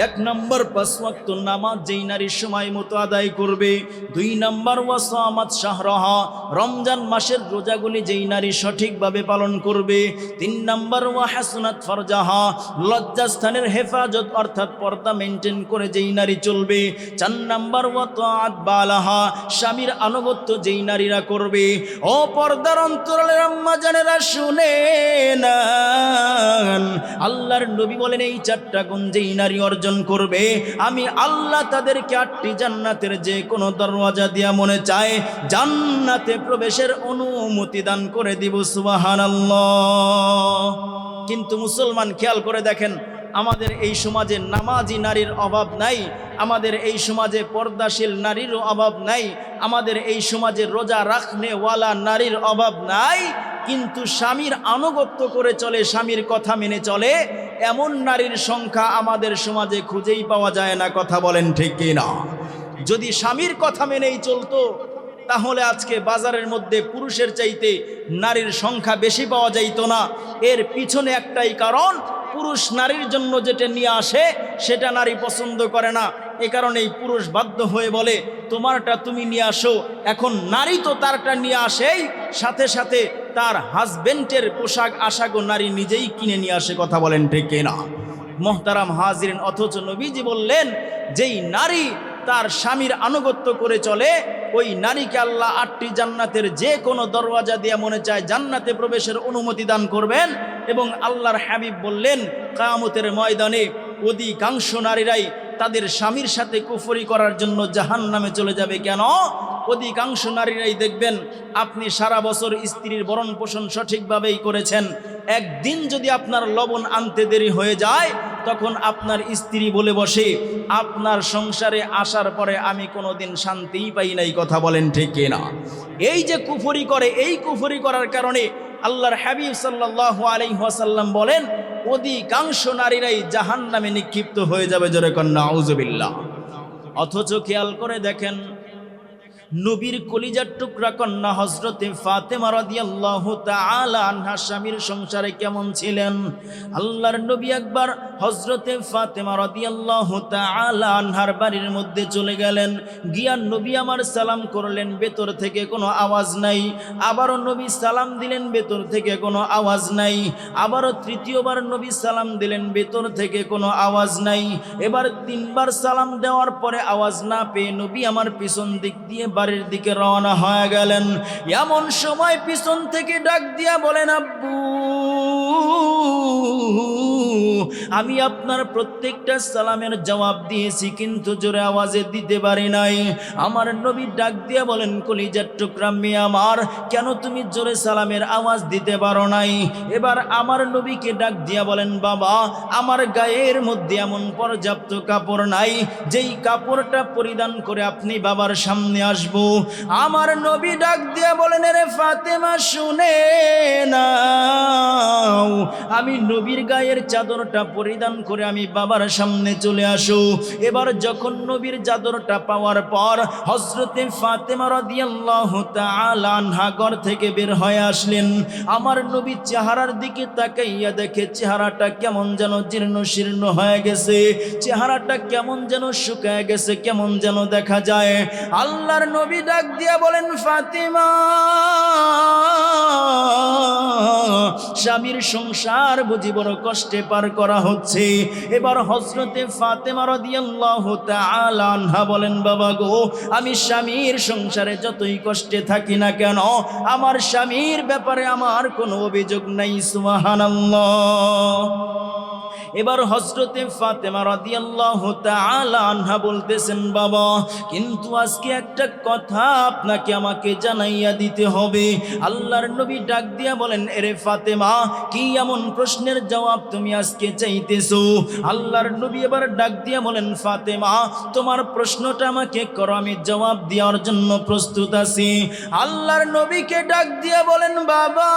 [SPEAKER 1] 1 নম্বর 5 ওয়াক্ত নামাজ যেই নারী সময় মতো আদায় করবে। 2 নম্বর ওয়াসামাত শাহরাহা, রমজান মাসের রোজাগুলি যেই নারী সঠিকভাবে পালন করবে। 3 নম্বর ওয়া হাসনাত ফারজাহা, লজ্জাস্থানের হেফাজত অর্থাৎ পর্দা মেইনটেইন করে যেই নারী চলবে। 4 নম্বর ওয়া তাআত বালাহা, স্বামীর আনুগত্য যেই নারীরা করবে। ও পর্দার অন্তরালের আম্মা জানেরা শুনেন, আল্লাহর নবী বলেন, এই 4টা গুণ যেই নারী অর্জন করবে, আমি আল্লাহ তাদেরকে 8টি জান্নাতের যে কোনো দরওয়াজা দিয়া মনে চায় জান্নাতে প্রবেশের অনুমতি দান করে দিব। সুবহানাল্লাহ। কিন্তু মুসলমান, খেয়াল করে দেখেন, আমাদের এই সমাজে নামাজি নারীর অভাব নাই, আমাদের এই সমাজে পর্দাশীল নারীরও অভাব নাই, আমাদের এই সমাজে রোজা রাখনেওয়ালা নারীর অভাব নাই। কিন্তু স্বামীর আনুগত্য করে চলে, স্বামীর কথা মেনে চলে, এমন নারীর সংখ্যা আমাদের সমাজে খুঁজেই পাওয়া যায় না। কথা বলেন ঠিক কিনা? যদি স্বামীর কথা মেনেই চলতো, তাহলে আজকে বাজারের মধ্যে পুরুষের চাইতে নারীর সংখ্যা বেশি পাওয়া যাইতো না। এর পিছনে একটাই কারণ, পুরুষ নারীর জন্য যেটা নিয়ে আসে সেটা নারী পছন্দ করে না। এ কারণেই পুরুষ বাধ্য হয়ে বলে, তোমারটা তুমি নিয়ে আসো। এখন নারী তো তারটা নিয়ে আসেই, সাথে সাথে তার হাজবেন্ডের পোশাক আশাকও নারী নিজেই কিনে নিয়ে আসে। কথা বলেন ঠিক কিনা? মোহতারাম হাজিরিন, অথচ নবীজি বললেন, যেই নারী তার স্বামীর আনুগত্য করে চলে, ওই নারীকে আল্লাহ 8টি জান্নাতের যে কোনো দরওয়াজা দিয়ে মনে চায় জান্নাতে প্রবেশের অনুমতি দান করবেন। এবং আল্লাহর হাবিব বললেন, কিয়ামতের ময়দানে অধিকাংশ নারীরাই তাদের স্বামীর সাথে কুফরি করার জন্য জাহান্নামে চলে যাবে। কেন? অধিকাংশ নারীরাই দেখবেন, আপনি সারা বছর স্ত্রীর ভরণ পোষণ সঠিকভাবেই করেছেন, একদিন যদি আপনার লবণ আনতে দেরি হয়ে যায়, তখন আপনার স্ত্রী বলে বসে, আপনার সংসারে আসার পরে আমি কোনোদিন শান্তিই পাই নাই। কথা বলেন ঠিক কিনা? এই যে কুফরি করে, এই কুফরি করার কারণে আল্লাহর হাবিব সাল্লাল্লাহু আলাইহি ওয়াসাল্লাম বলেন অধিকাংশ নারীরাই জাহান্নামে নিক্ষিপ্ত হয়ে যাবে। জোরে কন্যা নাউজুবিল্লাহ। অথচ খেয়াল করে দেখেন, নবীর কলিজার টুকরা কন্যা হযরতে ফাতেমা রাদিয়াল্লাহু তাআলা আনহা স্বামীর সংসারে কেমন ছিলেন। আল্লাহর নবী একবার হযরতে ফাতেমা রাদিয়াল্লাহু তাআলা আনহার বাড়ির মধ্যে চলে গেলেন। গিয়া নবী আমার সালাম করলেন, ভেতর থেকে কোনো আওয়াজ নাই। আবারও নবী সালাম দিলেন, ভেতর থেকে কোনো আওয়াজ নাই। আবারও তৃতীয়বার নবী সালাম দিলেন, ভেতর থেকে কোনো আওয়াজ নাই। এবার তিনবার সালাম দেওয়ার পরে আওয়াজ না পেয়ে নবী আমার পিছন দিক দিয়ে বাড়ির দিকে রওনা হয়ে গেলেন। এমন সময় পিছন থেকে ডাক দিয়া বলেন, আব্বু, আমি আপনার প্রত্যেকটা সালামের জবাব দিয়েছি, কিন্তু জোরে আওয়াজে দিতে পারি নাই। আমার নবী ডাক দিয়া বলেন, কলিজার টুকরা মেয়ে আমার, কেন তুমি জোরে সালামের আওয়াজ দিতে পারো নাই? এবার আমার নবীকে ডাক দিয়া বলেন, বাবা, আমার গায়ের মধ্যে এমন পর্যাপ্ত কাপড় নাই যেই কাপড়টা পরিধান করে আপনি বাবার সামনে আসবো। আমার নবী ডাক দিয়া বলেন, রে ফাতেমা, শুনে নাও, আমি নবীর গায়ের চাদরটা পরিধান করে আমি বাবার সামনে চলে আসো। এবার যখন নবীর চাদরটা পাওয়ার পর হযরতে ফাতেমা রাদিয়াল্লাহু তাআলা আনহা ঘর থেকে বের হয়ে আসলেন। আমার নবী চেহারার দিকে তাকাইয়া দেখে চেহারাটা কেমন যেন জীর্ণ শীর্ণ হয়ে গেছে, চেহারাটা কেমন যেন শুকায় গেছে, কেমন যেন দেখা যায়। আল্লাহর নবী ডাক দিয়া বলেন, ফাতেমা, স্বামীর সংসার বুঝি বড় কষ্টে পার করা হচ্ছে। এবার হযরতে ফাতেমা রাদিয়াল্লাহু তাআলা আনহা বলেন, বাবা গো, আমি স্বামীর সংসারে যতই কষ্টে থাকি না কেন, আমার স্বামীর ব্যাপারে আমার কোনো অভিযোগ নাই। সুবহানাল্লাহ। এবার হযরতে ফাতেমা রাদিয়াল্লাহু তাআলা আনহা বলতেছেন, বাবা, কিন্তু আজকে একটা কথা আপনাকে আমাকে জানাইয়া দিতে হবে। আল্লাহর নবী ডাক দিয়া বলেন, এরে ফাতেমা, কি এমন প্রশ্নের জবাব তুমি আজকে চাইতেছো? আল্লাহর নবী এবার ডাক দিয়া বলেন, ফাতেমা, তোমার প্রশ্নটা আমাকে করো, আমি জবাব দেওয়ার জন্য প্রস্তুত আছি। আল্লাহর নবীকে ডাক দিয়া বলেন, বাবা,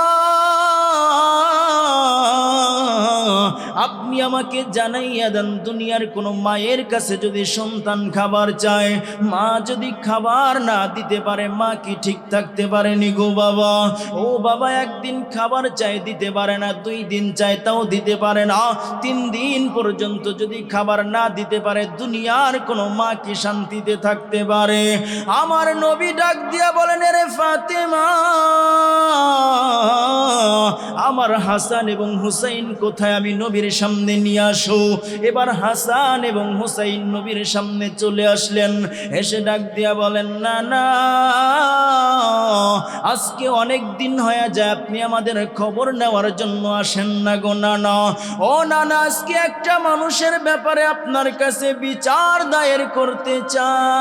[SPEAKER 1] আপনি আমাকে জানাইয়া দেন, দুনিয়ার কোনো মায়ের কাছে যদি সন্তান খাবার চায়, মা যদি খাবার না দিতে পারে, মা কি ঠিক থাকতে পারেনি গো বাবা? ও বাবা, একদিন খাবার চায় দিতে পারে না, 2 দিন চায় তাও দিতে পারে না, 3 দিন পর্যন্ত যদি খাবার না দিতে পারে, দুনিয়ার কোনো মা কি শান্তিতে থাকতে পারে? আমার নবী ডাক দিয়া বলেন, রে ফাতেমা, আমার হাসান এবং হুসাইন কোথায়? আমি নবীর সামনে নিয়ে আসো। এবার হাসান এবং হুসাইন নবীর সামনে চলে আসলেন। এসে ডাক দিয়া বলেন, না না, আজকে অনেক দিন হয়ে যায়, আপনি আমাদের খবর নেওয়ার জন্য আসেন না গো নানা। ও নানা, আজকে একটা মানুষের ব্যাপারে আপনার কাছে বিচার দায়ের করতে চাই।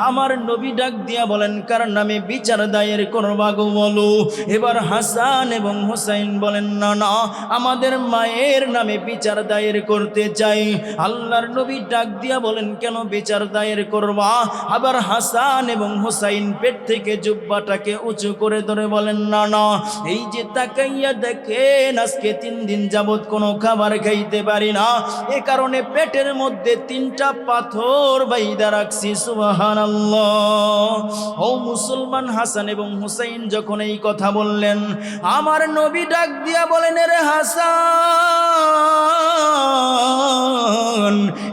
[SPEAKER 1] আমার নবী ডাক দিয়া বলেন, কার নামে বিচার দায়ের করবা গো বলো? এবার হাসান এবং হুসাইন বলেন, না না, আমাদের মায়ের নামে বিচার দায়ের করতে চাই। আল্লাহর নবী ডাক দিয়া বলেন, কেন বিচার দায়ের করবা? আবার হাসান এবং হুসাইন পেট থেকে জুব্বাটাকে উঁচু করে ধরে বলেন, না না, এই যে তাকাইয়া দেখেন, আজকে 3 দিন যাবত কোনো খাবার খাইতে পারি না, এ কারণে পেটের মধ্যে 3টা পাথর বাইদা রাখছি। সুবহানাল্লাহ। ও মুসলমান, হাসান এবং হুসাইন যখন এই কথা বললেন, আমার নবী ডাক দিয়া বলেন, রে হাসান,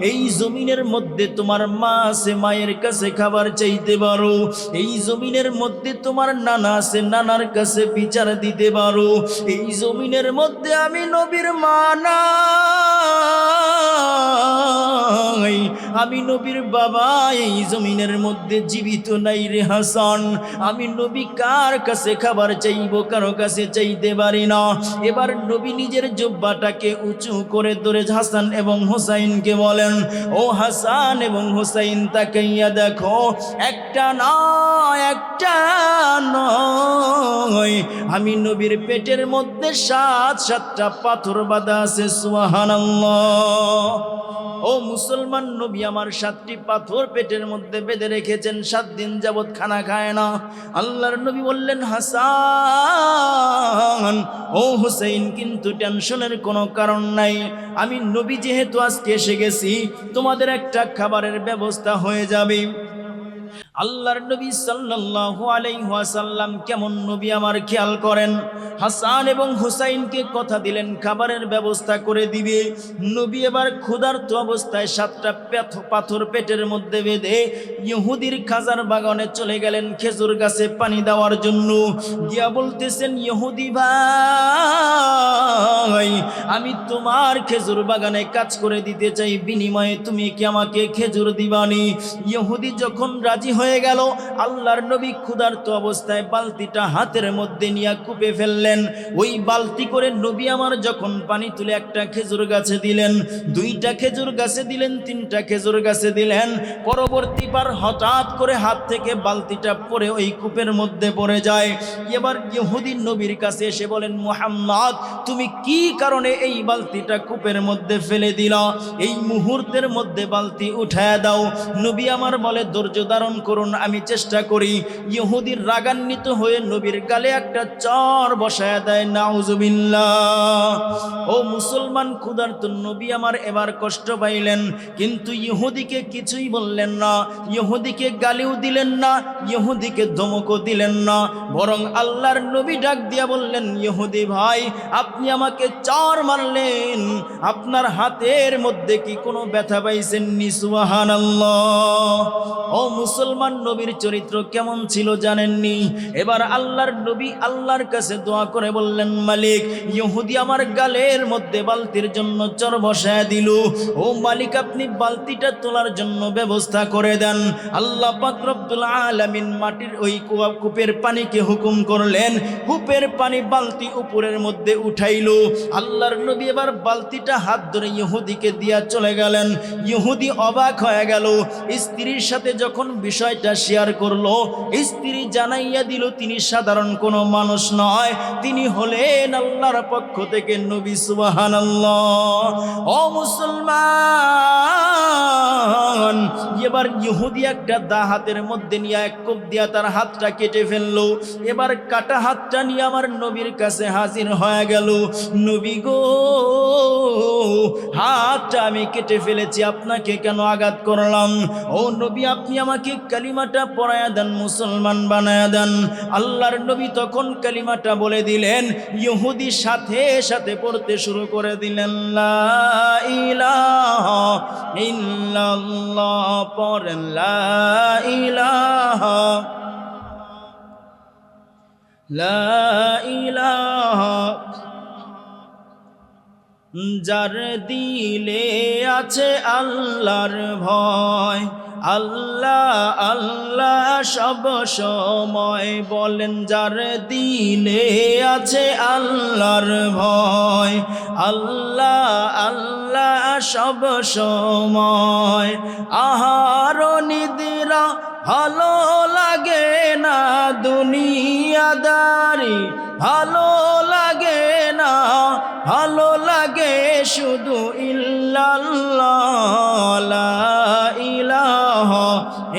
[SPEAKER 1] এই জমিনের মধ্যে তোমার মা আছে, মায়ের কাছে খাবার চাইতে পারো। এই জমিনের মধ্যে তোমার নানা আছে, নানার কাছে বিচার দিতে পারো। এই জমিনের মধ্যে আমি নবীর মা না, নাই, আমি নবীর বাবা এই জমিনের মধ্যে জীবিত নাই রে হাসান। আমি নবী কার কাছে খাবার চাইবো, কারো কাছে চাইতে পারি না। এবার নবী নিজের জুব্বাটাকে উঁচু করে ধরে হাসান এবং হুসাইনকে বলেন, ও হাসান এবং হুসাইন তাকাইয়া দেখো, একটা নয়, আমি নবীর পেটের মধ্যে 7টা পাথর বাঁধা আছে। সুবহানাল্লাহ। ও মুসলমান, নবী আমার 7টি পাথর পেটের মধ্যে বেঁধে রেখেছেন, 7 দিন যাবৎ খানা খায় না। আল্লাহর নবী বললেন, হাসান ও হুসাইন, কিন্তু টেনশনের কোনো কারণ নাই, আমি নবী যেহেতু আজকে এসে গেছি, তোমাদের একটা খাবারের ব্যবস্থা হয়ে যাবে। আল্লাহর নবী সাল্লাল্লাহু আলাইহি ওয়াসাল্লাম কেমন নবী আমার খেয়াল করেন। হাসান এবং হুসাইনকে কথা দিলেন খাবারের ব্যবস্থা করে দিবে। নবী এবার ক্ষুধার্ত অবস্থায় 7টা পাথর পেটের মধ্যে বেঁধে ইহুদির খাজার বাগানে চলে গেলেন খেজুর গাছে পানি দেওয়ার জন্য। গিয়া বলতেছেন, ইহুদি ভাই, আমি তোমার খেজুর বাগানে কাজ করে দিতে চাই, বিনিময়ে তুমি কি আমাকে খেজুর দিবানি? ইহুদি যখন রাজি হয়ে গেল, আল্লাহর নবী ক্ষুধার্ত অবস্থায় বালতিটা হাতের মধ্যে নিয়ে কূপে ফেললেন। ওই বালতি করে নবী আমার যখন পানি তুলে একটা খেজুর গাছে দিলেন, 2টা খেজুর গাছে দিলেন, 3টা খেজুর গাছে দিলেন। পরবর্তীবার হঠাৎ করে হাত থেকে বালতিটা পড়ে ওই কূপের মধ্যে পড়ে যায়। এবার ইহুদি নবীর কাছে এসে বলেন, মুহাম্মদ, তুমি কি কারণে এই বালতিটা কূপের মধ্যে ফেলে দিলা? এই মুহূর্তের মধ্যে বালতি উঠায়া দাও। নবী আমার বলে, ধৈর্য ধারণ করুন, আমি চেষ্টা করি। ইহুদির রাগান্বিত হয়ে নবীর গালে একটা চর বসায়া দেয়। নাউজুবিল্লাহ। ও মুসলমান, ক্ষুধার্ত নবী আমার এবার কষ্ট পাইলেন, কিন্তু ইহুদিকে কিছুই বললেন না, ইহুদিকে গালিও দিলেন না, ইহুদিকে ধমকও দিলেন না, বরং আল্লাহর নবী ডাক দিয়া বললেন, ইহুদি ভাই, আপনি আমাকে চর মারলেন, আপনার হাতের মধ্যে কি কোনো ব্যথা পাইছেন? সুবহানাল্লাহ। ও মুসলমান, নবীর চরিত্র কেমন ছিল জানেননি? এবার আল্লাহর নবী আল্লাহর কাছে দোয়া করে বললেন, মালিক, ইহুদি আমার গালের মধ্যে বালতির জন্য চর বসায় দিল, ও মালিক, আপনি বালতিটা তোলার জন্য ব্যবস্থা করে দেন। আল্লাহ পাক রব্বুল আলামিন মাটির ওই কূপের পানিকে হুকুম করলেন, কূপের পানি বালতি উপরের মধ্যে উঠাইল। আল্লাহর নবী এবার বালতিটা হাত ধরে ইহুদিকে দিয়া চলে গেলেন। ইহুদি অবাক হয়ে গেল। স্ত্রীর সাথে যখন বিষয়টা শেয়ার করলো, স্ত্রী জানাইয়া দিল, তিনি সাধারণ কোনো মানুষ নয়, তিনি হলেন আল্লাহর পক্ষ থেকে নবী। সুবহানাল্লাহ। ও মুসলমান, এবার ইহুদি একটা দা হাতের মধ্যে নিয়ে এক কোপ দিয়া তার হাতটা কেটে ফেললো। এবার কাটা হাতটা নিয়ে আমার নবীর কাছে হাজির হয়ে গেল। নবী গো, হাতটা আমি কেটে ফেলেছি, আপনাকে কেন আঘাত করলাম? ও নবী, আপনি আমাকে কালিমাটা পড়ায়া দেন, মুসলমান বানায়া দেন। আল্লাহর নবী তখন কালিমাটা বলে দিলেন। ইহুদি সাথে সাথে পড়তে শুরু করে দিলেন, লা ইলাহা ইল্লাল্লাহ, পড়েন লা ইলাহা লা ইলাহা। যার দিলে আছে আল্লাহর ভয়, আল্লাহ আল্লাহ সব সময় বলেন। যার দিলে আছে আল্লাহর ভয়, আল্লাহ আল্লাহ সব সময়। আহার নিদ্রা ভালো লাগে না, দুনিয়াদারি ভালো লাগে না, ভালো লাগে শুধু ইল্লাল্লাহ, লা ইলাহা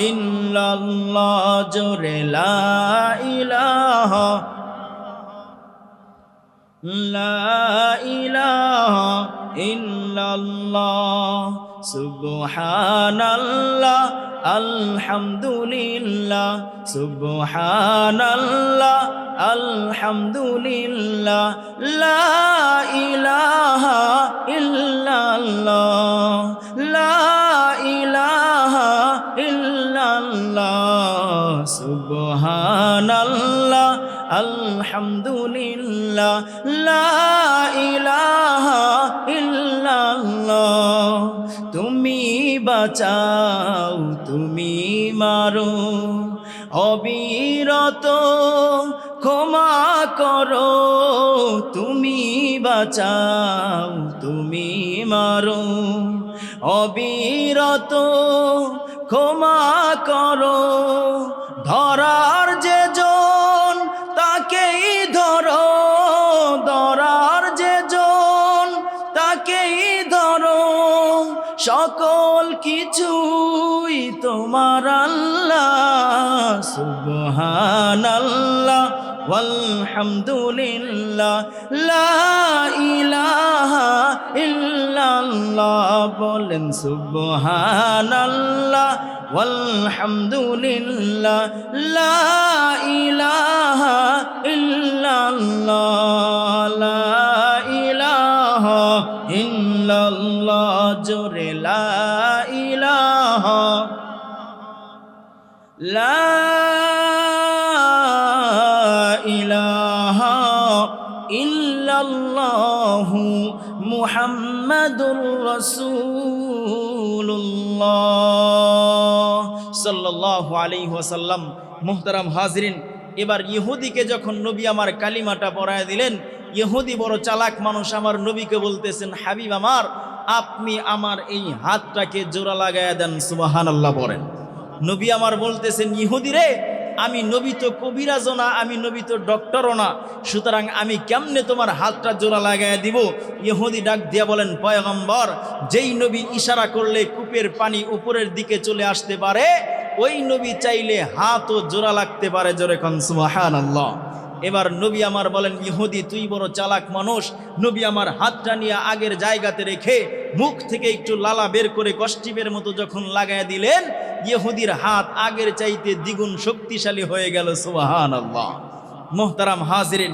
[SPEAKER 1] ইল্লাল্লাহ, জোরে লা ইলাহা লা ইলাহা ইল্লাল্লাহ, সুবহানাল্লাহ, আলহামদুলিল্লাহ, সুবহানাল্লাহ, আলহামদুলিল্লাহ, লা ইলাহা ইল্লাল্লাহ, লা ইলাহা ইল্লাল্লাহ, সুবহানাল্লাহ, আলহামদুলিল্লাহ, লা ইলাহা ইল্লাল্লাহ। বাঁচাও তুমি মারো, অবিরত ক্ষমা করো তুমি বাঁচাও তুমি মারো, অবিরত ক্ষমা করো, ধরার যে জন তাকেই ধরো, ধরার যে জন তাকেই ধরো, সকল কিছুই তোমার আল্লাহ, সুবহানাল্লাহ ওয়ালহামদুলিল্লাহ, লা ইলাহা ইল্লাল্লাহ, বলেন সুবহানাল্লাহ ওয়ালহামদুলিল্লাহ, লা ইলাহা ইল্লাল্লাহ, লা ইলাহা ইল্লাল্লাহ, জোরে লা ইলাহা, লা ইলাহা ইল্লাল্লাহু মুহাম্মাদুর রাসূলুল্লাহ সাল্লাল্লাহু আলাইহি ওয়াসাল্লাম। মুহতারাম হাজিরিন, এবার ইহুদিকে যখন নবী আমার কালিমাটা পড়ায় দিলেন, ইহুদি বড় চালাক মানুষ, আমার নবীকে বলতেছেন, হাবিব আমার, আপনি আমার এই হাতটাকে জোড়া লাগায়া দেন, সুবহানাল্লাহ বলেন। নবী আমার বলতেছেন, ইহুদি রে, আমি নবী তো কবিরাজও না, আমি নবী তো ডক্টরও না, সুতরাং আমি কেমনে তোমার হাতটা জোড়া লাগায় দিব? ইহুদি ডাক দিয়া বলেন, পয়গম্বর, যেই নবী ইশারা করলে কূপের পানি উপরের দিকে চলে আসতে পারে, ওই নবী চাইলে হাতও জোড়া লাগতে পারে, জোরে কোন সুবহানাল্লাহ। এবার নবী আমার বলেন, ইহুদি তুই বড় চালাক মানুষ। নবী আমার হাতটা নিয়ে আগের জায়গাতে রেখে মুখ থেকে একটু লালা বের করে কষ্টিপের মতো যখন লাগায় দিলেন, ইহুদির হাত আগের চাইতে দ্বিগুণ শক্তিশালী হয়ে গেল, সুবহানাল্লাহ। মুহতারাম হাজিরিন,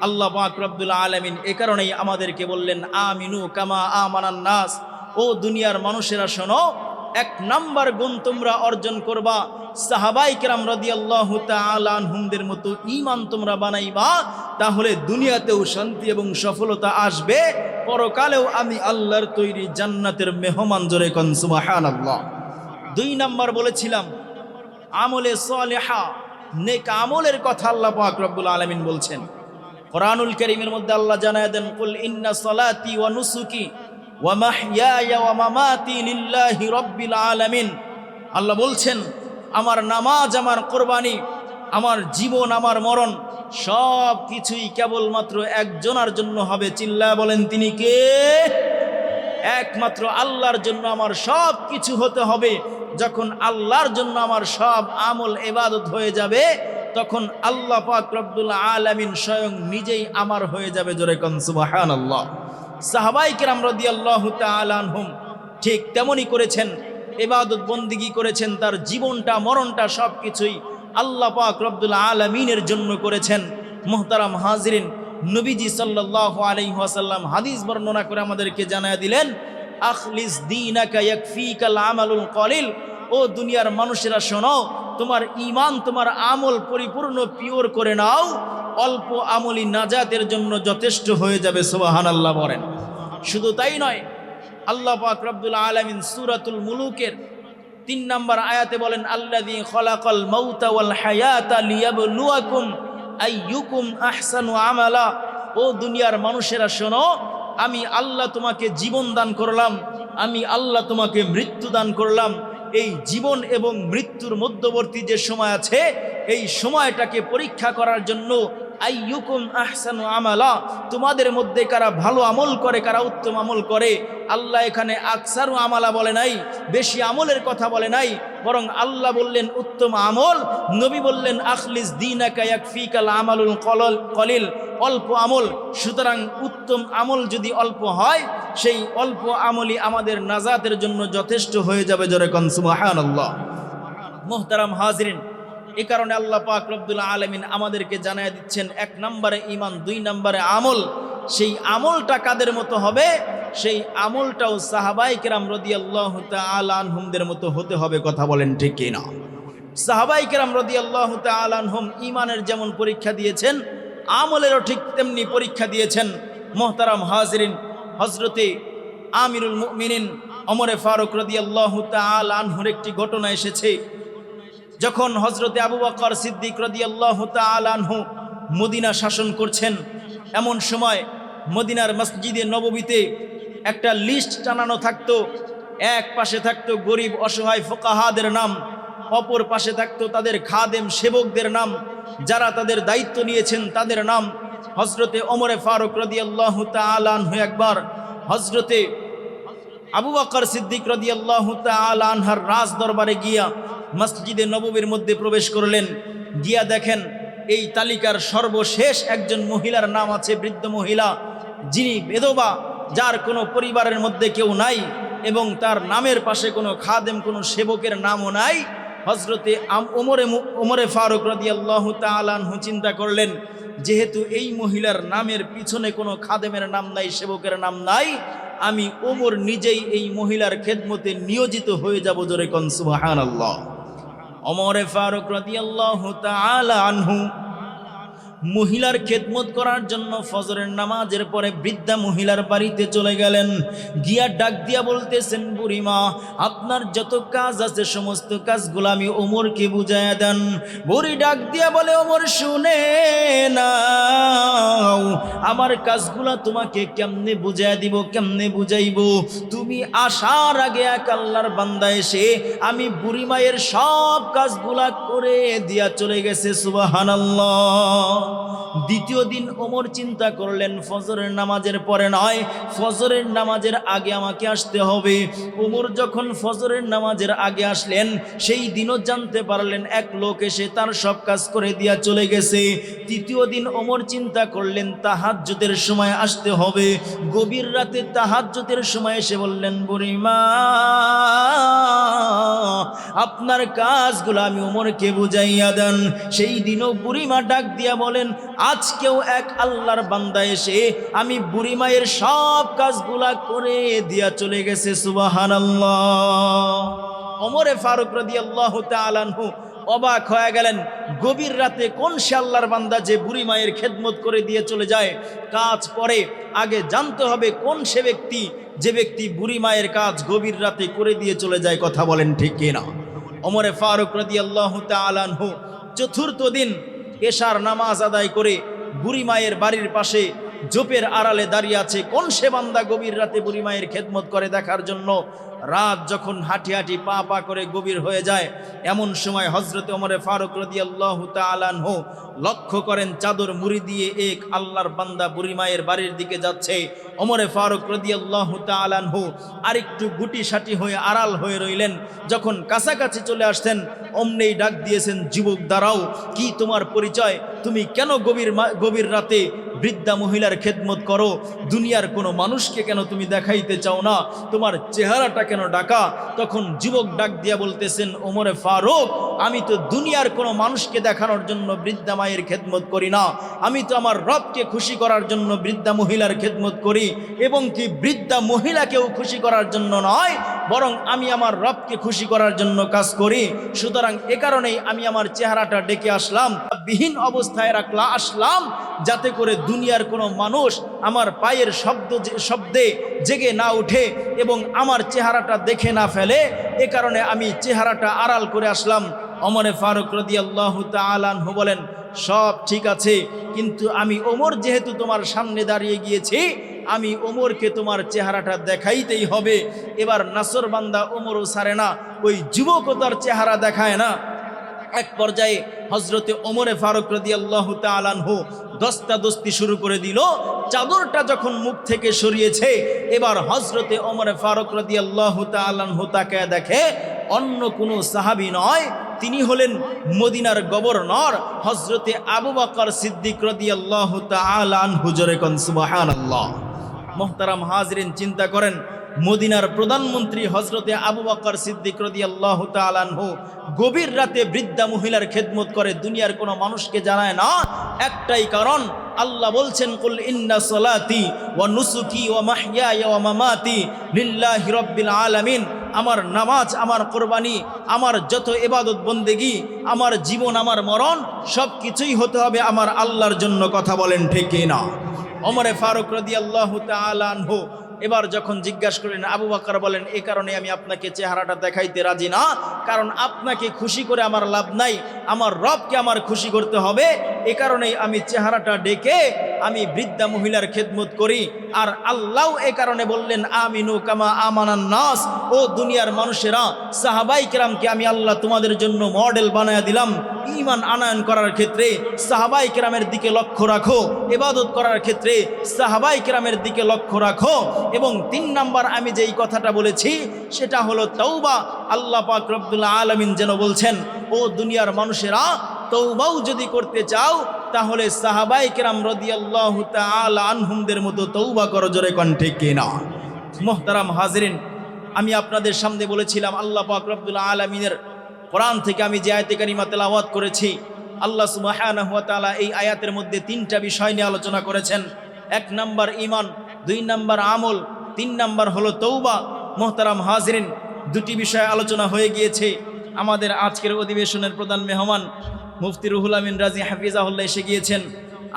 [SPEAKER 1] আল্লাহ পাক রব্বুল আলামিন এ কারণেই আমাদেরকে বললেন, আমিনু কামা আমানান নাস, ও দুনিয়ার মানুষেরা শোনো, এক নাম্বার গুণ তোমরা অর্জন করবা, সাহাবায়ে কেরাম রাদিয়াল্লাহু তাআলা আনহুমদের মতো ঈমান তোমরা বানাইবা, তাহলে দুনিয়াতেও শান্তি এবং সফলতা আসবে, পরকালেও আমি আল্লাহর তৈরি জান্নাতের মেহমান, জোরে কোন সুবহানাল্লাহ। দুই নাম্বার বলেছিলাম আমলে সালেহা, নেক আমলের কথা আল্লাহ পাক রব্বুল আলামিন বলছেন কোরআনুল কারীমের মধ্যে। আল্লাহ জানায় দেন, কুল ইন্না সালাতি ওয়া নুসুকি ওয়া মাহইয়ায়া ওয়া মামাতি লিল্লাহি রাব্বিল আলামিন। আল্লাহ বলছেন, আমার নামাজ, আমার কোরবানি, আমার জীবন, আমার মরণ সব কিছুই কেবলমাত্র একজনের জন্য হবে। চিল্লায় বলেন, তিনি কে? একমাত্র আল্লাহর জন্য আমার সব কিছু হতে হবে। যখন আল্লাহর জন্য আমার সব আমল ইবাদত হয়ে যাবে, তখন আল্লাহ পাক রব্বুল আলামিন স্বয়ং নিজেই আমার হয়ে যাবে, জোরে কোন সুবহানাল্লাহ। সাহাবায়ে কেরাম রাদিয়াল্লাহু তাআলা আনহুম ঠিক তেমনই করেছেন, ইবাদত বন্দিগি করেছেন, তার জীবনটা মরণটা সব কিছুই আল্লাহ পাক রব্বুল আলামিনের জন্য করেছেন। মুহতারাম হাজিরিন, নবীজি সাল্লাল্লাহু আলাইহি ওয়াসাল্লাম হাদিস বর্ণনা করে আমাদেরকে জানায়া দিলেন, আখলিস দীনাকা ইয়াকফিকাল আমালুল কলিল। ও দুনিয়ার মানুষেরা শোনো, তোমার ঈমান, তোমার আমল পরিপূর্ণ পিওর করে নাও, অল্প আমলই নাজাতের জন্য যথেষ্ট হয়ে যাবে, সুবহানাল্লাহ বলেন। শুধু তাই নয়, আল্লাহ পাক রব্বুল আলামিন সূরাতুল মুলুকের 3 নম্বর আয়াতে বলেন, আল্লাযী খলাকাল মাউতা ওয়াল হায়াতা লিয়াবলুয়াকুম আইয়ুকুম আহসানু আমালা। ও দুনিয়ার মানুষেরা শোনো, আমি আল্লাহ তোমাকে জীবন দান করলাম, আমি আল্লাহ তোমাকে মৃত্যু দান করলাম। এই জীবন এবং মৃত্যুর মধ্যবর্তী যে সময় আছে, এই সময়টাকে পরীক্ষা করার জন্য আইয়ুকুম আহসানু আমালা, তোমাদের মধ্যে কারা ভালো আমল করে, কারা উত্তম আমল করে। আল্লাহ এখানে আকসারু আমালা বলে নাই, বেশি আমলের কথা বলে নাই, বরং আল্লাহ বললেন উত্তম আমল। নবী বললেন, আখলিস দীনাকা ইয়াকফিকাল আমালুল কলিল, অল্প আমল। সুতরাং উত্তম আমল যদি অল্প হয়, সেই অল্প আমলই আমাদের নাজাতের জন্য যথেষ্ট হয়ে যাবে, জোরে কোন সুবহানাল্লাহ। মুহতারাম হাজিরিন, এই কারণে আল্লাহ পাক রব্বুল আলামিন আমাদেরকে জানায় দিচ্ছেন, 1 নম্বরে ঈমান, 2 নম্বরে আমল। সেই আমলটা কাদের মতো হবে? সেই আমলটাও সাহাবায়ে কেরাম রাদিয়াল্লাহু তাআলা আনহুমদের মতো হতে হবে। কথা বলেন ঠিক কি না? সাহাবায়ে কেরাম রাদিয়াল্লাহু তাআলা আনহুম ঈমানের যেমন পরীক্ষা দিয়েছেন, আমলেরও ঠিক তেমনি পরীক্ষা দিয়েছেন। মুহতারাম হাজিরিন, হযরতে আমিরুল মুমিনিন ওমরে ফারুক রাদিয়াল্লাহু তাআলা আনহুর একটি ঘটনা এসেছে। যখন হযরতে আবু বকর সিদ্দিক রাদিয়াল্লাহু তাআলা আনহু মদিনা শাসন করছেন, এমন সময় মদিনার মসজিদে নববীতে একটা লিস্ট টানানো থাকতো। এক পাশে থাকতো গরিব অসহায় ফুকাহাদের নাম, অপর পাশে থাকতো তাদের খাদেম সেবকদের নাম, যারা তাদের দায়িত্ব নিয়েছেন তাদের নাম। হযরতে ওমরে ফারুক রাদিয়াল্লাহু তাআলা আনহু একবার হযরতে আবু বকর সিদ্দিক রাদিয়াল্লাহু তাআলা আনহার রাজ দরবারে গিয়া মসজিদে নববীর মধ্যে প্রবেশ করলেন। গিয়া দেখেন এই তালিকার সর্বশেষ একজন মহিলার নাম আছে, বৃদ্ধ মহিলা, যিনি বিধবা, যার কোনো পরিবারের মধ্যে কেউ নাই এবং তার নামের পাশে কোনো খাদেম কোনো সেবকের নামও নাই। হযরতে ওমরে ফারুক রাদিয়াল্লাহু তাআলা আনহু চিন্তা করলেন, যেহেতু এই মহিলার নামের পিছনে কোনো খাদেমের নাম নাই, সেবকের নাম নাই, আমি ওমর নিজেই এই মহিলার খেদমতে নিয়োজিত হয়ে যাব। জোরে কোন সুবহানাল্লাহ। ওমরে ফারুক রাদিয়াল্লাহু তাআলা আনহু মহিলার খেদমত করার জন্য ফজরের নামাজের পরে বৃদ্ধা মহিলার বাড়িতে চলে গেলেন। গিয়া ডাক দিয়া বলতেছেন, বুড়িমা, আপনার যত কাজ আছে সমস্ত কাজগুলো আমি ওমরকে বুঝাইয়া দেন। বুড়ি ডাক দিয়া বলে, ওমর শুনে নাও, আমার কাজগুলা তোমাকে কেমনে বুঝাইয়া দিব, কেমনে বুঝাইব? তুমি আসার আগে এক আল্লাহর বান্দা এসে আমি বুড়ি মায়ের সব কাজগুলা করে দিয়া চলে গেছে। সুবহানাল্লাহ। দ্বিতীয় দিন ওমর চিন্তা করলেন, ফজরের নামাজের পরে নয়, ফজরের নামাজের আগে আমাকে আসতে হবে। ওমর যখন ফজরের নামাজের আগে আসলেন, সেই দিনও জানতে পারলেন এক লোক এসে তার সব কাজ করে দিয়া চলে গেছে। তৃতীয় দিন ওমর চিন্তা করলেন তাহাজ্জুদের সময় আসতে হবে। গভীর রাতে তাহাজ্জুদের সময় এসে বললেন, বুড়িমা, আপনার কাজগুলো আমি ওমরকে বুঝাইয়া দেন। সেই দিনও বুড়িমা ডাক দিয়া বলেন, আজকেও এক আল্লাহর বান্দা এসে আমি বুড়ি মায়ের সব কাজগুলা করে দিয়া চলে গেছে। সুবহানাল্লাহ। ওমরে ফারুক রাদিয়াল্লাহু তাআলা আনহু অবাক হয়ে গেলেন, গভীর রাতে কোন সে আল্লাহর বান্দা যে বুড়ি মায়ের খেদমত করে দিয়ে চলে যায়? কাজ পরে আগে জানতে হবে কোন সে ব্যক্তি, যে ব্যক্তি বুড়ি মায়ের কাজ গভীর রাতে করে দিয়ে চলে যায়। কথা বলেন ঠিক কিনা? ওমরে ফারুক রাদিয়াল্লাহু তাআলা আনহু চতুর্থ দিন এশার নামাজ আদায় করে বুড়ি মায়ের বাড়ির পাশে জোপের আড়ালে দাঁড়িয়ে আছে কোন সে বান্দা গভীর রাতে বুড়ি মায়ের খেদমত করে দেখার জন্য। রাত যখন হাঁটি হাঁটি পা পা করে গভীর হয়ে যায়, এমন সময় হযরতে ওমরে ফারুক রাদিয়াল্লাহু তাআলা আনহু লক্ষ্য করেন চাদর মুড়ি দিয়ে এক আল্লাহর বান্দা বুড়ি মায়ের বাড়ির দিকে যাচ্ছে। ওমরে ফারুক রাদিয়াল্লাহু তাআলা আনহু আরেকটু গুটি সাটি হয়ে আড়াল হয়ে রইলেন। যখন কাছাকাছি চলে আসতেন, অমনেই ডাক দিয়েছেন, যুবক দাঁড়াও, কি তোমার পরিচয়? তুমি কেন গভীর রাতে বৃদ্ধা মহিলার খেদমত করো? দুনিয়ার কোনো মানুষকে কেন তুমি দেখাইতে চাও না? তোমার চেহারাটা কেন ঢাকা? তখন যুবক ডাক দিয়া বলতেছেন, ওমরে ফারুক, আমি তো দুনিয়ার কোনো মানুষকে দেখানোর জন্য বৃদ্ধা মায়ের খেদমত করি না, আমি তো আমার রবকে খুশি করার জন্য বৃদ্ধা মহিলার খেদমত করি, এবং কি বৃদ্ধা মহিলাকেও খুশি করার জন্য নয়, বরং আমি আমার রবকে খুশি করার জন্য কাজ করি। সুতরাং এ কারণেই আমি আমার চেহারাটা ডেকে আসলাম, বিহীন অবস্থায় আসলাম, যাতে করে দুনিয়ার কোনো মানুষ আমার পায়ের শব্দে জেগে না উঠে এবং আমার চেহারাটা দেখে না ফেলে। এ কারণে আমি চেহারাটা আড়াল করে আসলাম। ওমরে ফারুক রাদিয়াল্লাহু তাআলা আনহু বলেন, সব ঠিক আছে, কিন্তু আমি ওমর যেহেতু তোমার সামনে দাঁড়িয়ে গিয়েছি, আমি ওমরকে তোমার চেহারাটা দেখাইতেই হবে। এবার নাসর বান্দা ওমরও ছাড়ে না, ওই যুবকও তার চেহারা দেখায় না। এক পর্যায়ে হযরতে ওমরে ফারুক রাদিয়াল্লাহু তাআলা আনহু দস্তাদস্তি শুরু করে দিল। চাদরটা যখন মুখ থেকে সরিয়েছে, এবার হযরতে ওমরে ফারুক রাদিয়াল্লাহু তাআলা আনহু তাকে দেখে অন্য কোনো সাহাবী নয়, তিনি হলেন মদিনার গভর্নর হযরতে আবু বকর সিদ্দিক রাদিয়াল্লাহু তাআলা আনহু। জোরে কোন সুবহানাল্লাহ। মুহতারাম হাজরিন, চিন্তা করেন, মদিনার প্রধানমন্ত্রী হযরতে আবু বকর সিদ্দিক রাদিয়াল্লাহু তাআলা আনহু গভীর রাতে বৃদ্ধা মহিলার খেদমত করে, দুনিয়ার কোনো মানুষকে জানায় না। একটাই কারণ, আল্লাহ বলছেন, কুল ইন্না সালাতি ওয়া নুসুকি ওয়া মাহইয়ায়া ওয়া মামাতি লিল্লাহি রাব্বিল আলামিন। আমার নামাজ, আমার কোরবানি, আমার যত ইবাদত বন্দেগী, আমার জীবন, আমার মরণ, সব কিছুই হতে হবে আমার আল্লাহর জন্য। কথা বলেন ঠিক কিনা? ওমরে ফারুক রাদিয়াল্লাহু তাআলা আনহু এবার যখন জিজ্ঞাসা করলেন, আবু বকর বলেন, এই কারণে আমি আপনাকে চেহারাটা দেখাইতে রাজি না, কারণ আপনাকে খুশি করে আমার লাভ নাই, আমার রবকে আমার খুশি করতে হবে, এ কারণেই আমি চেহারাটা ডেকে আমি বৃদ্ধা মহিলার খেদমত করি। আর আল্লাহ এ কারণে বললেন, আমিনু কামা আমানান নাস, ও দুনিয়ার মানুষেরা, সাহাবাই কেরামকে আমি আল্লাহ তোমাদের জন্য মডেল বানায়া দিলাম ঈমান আনয়ন করার ক্ষেত্রে। সাহাবাই কেরামের দিকে লক্ষ্য রাখো, ইবাদত করার ক্ষেত্রে সাহাবাই কেরামের দিকে লক্ষ্য রাখো। এবং 3 নাম্বার আমি যেই কথাটা বলেছি সেটা হলো তওবা। আল্লাহ পাক রব্বুল আলামিন যেন বলছেন, ও দুনিয়ার মানুষেরা, তওবাও যদি করতে চাও তাহলে সাহাবাই কেরাম রাদিয়াল্লাহু তাআলা আনহুমদের মতো তওবা করো, জোরে কণ্ঠে কিনা। মুহতারাম হাজিরিন, আমি আপনাদের সামনে বলেছিলাম আল্লাহ পাক রব্বুল আলামিনের কোরআন থেকে আমি যে আয়াতে কারিমা তেলাওয়াত করেছি, আল্লাহ সুবহানাহু ওয়া তাআলা এই আয়াতের মধ্যে 3টা বিষয় নিয়ে আলোচনা করেছেন। 1 নাম্বার ঈমান, 2 নাম্বার আমল, 3 নাম্বার হলো তওবা। মুহতারাম হাজিরিন, 2টি বিষয় আলোচনা হয়ে গিয়েছে। আমাদের আজকের অধিবেশনের প্রধান মেহমান মুফতি রুহুল আমিন রাজি হাফিজাহুল্লাহ এসে গিয়েছেন,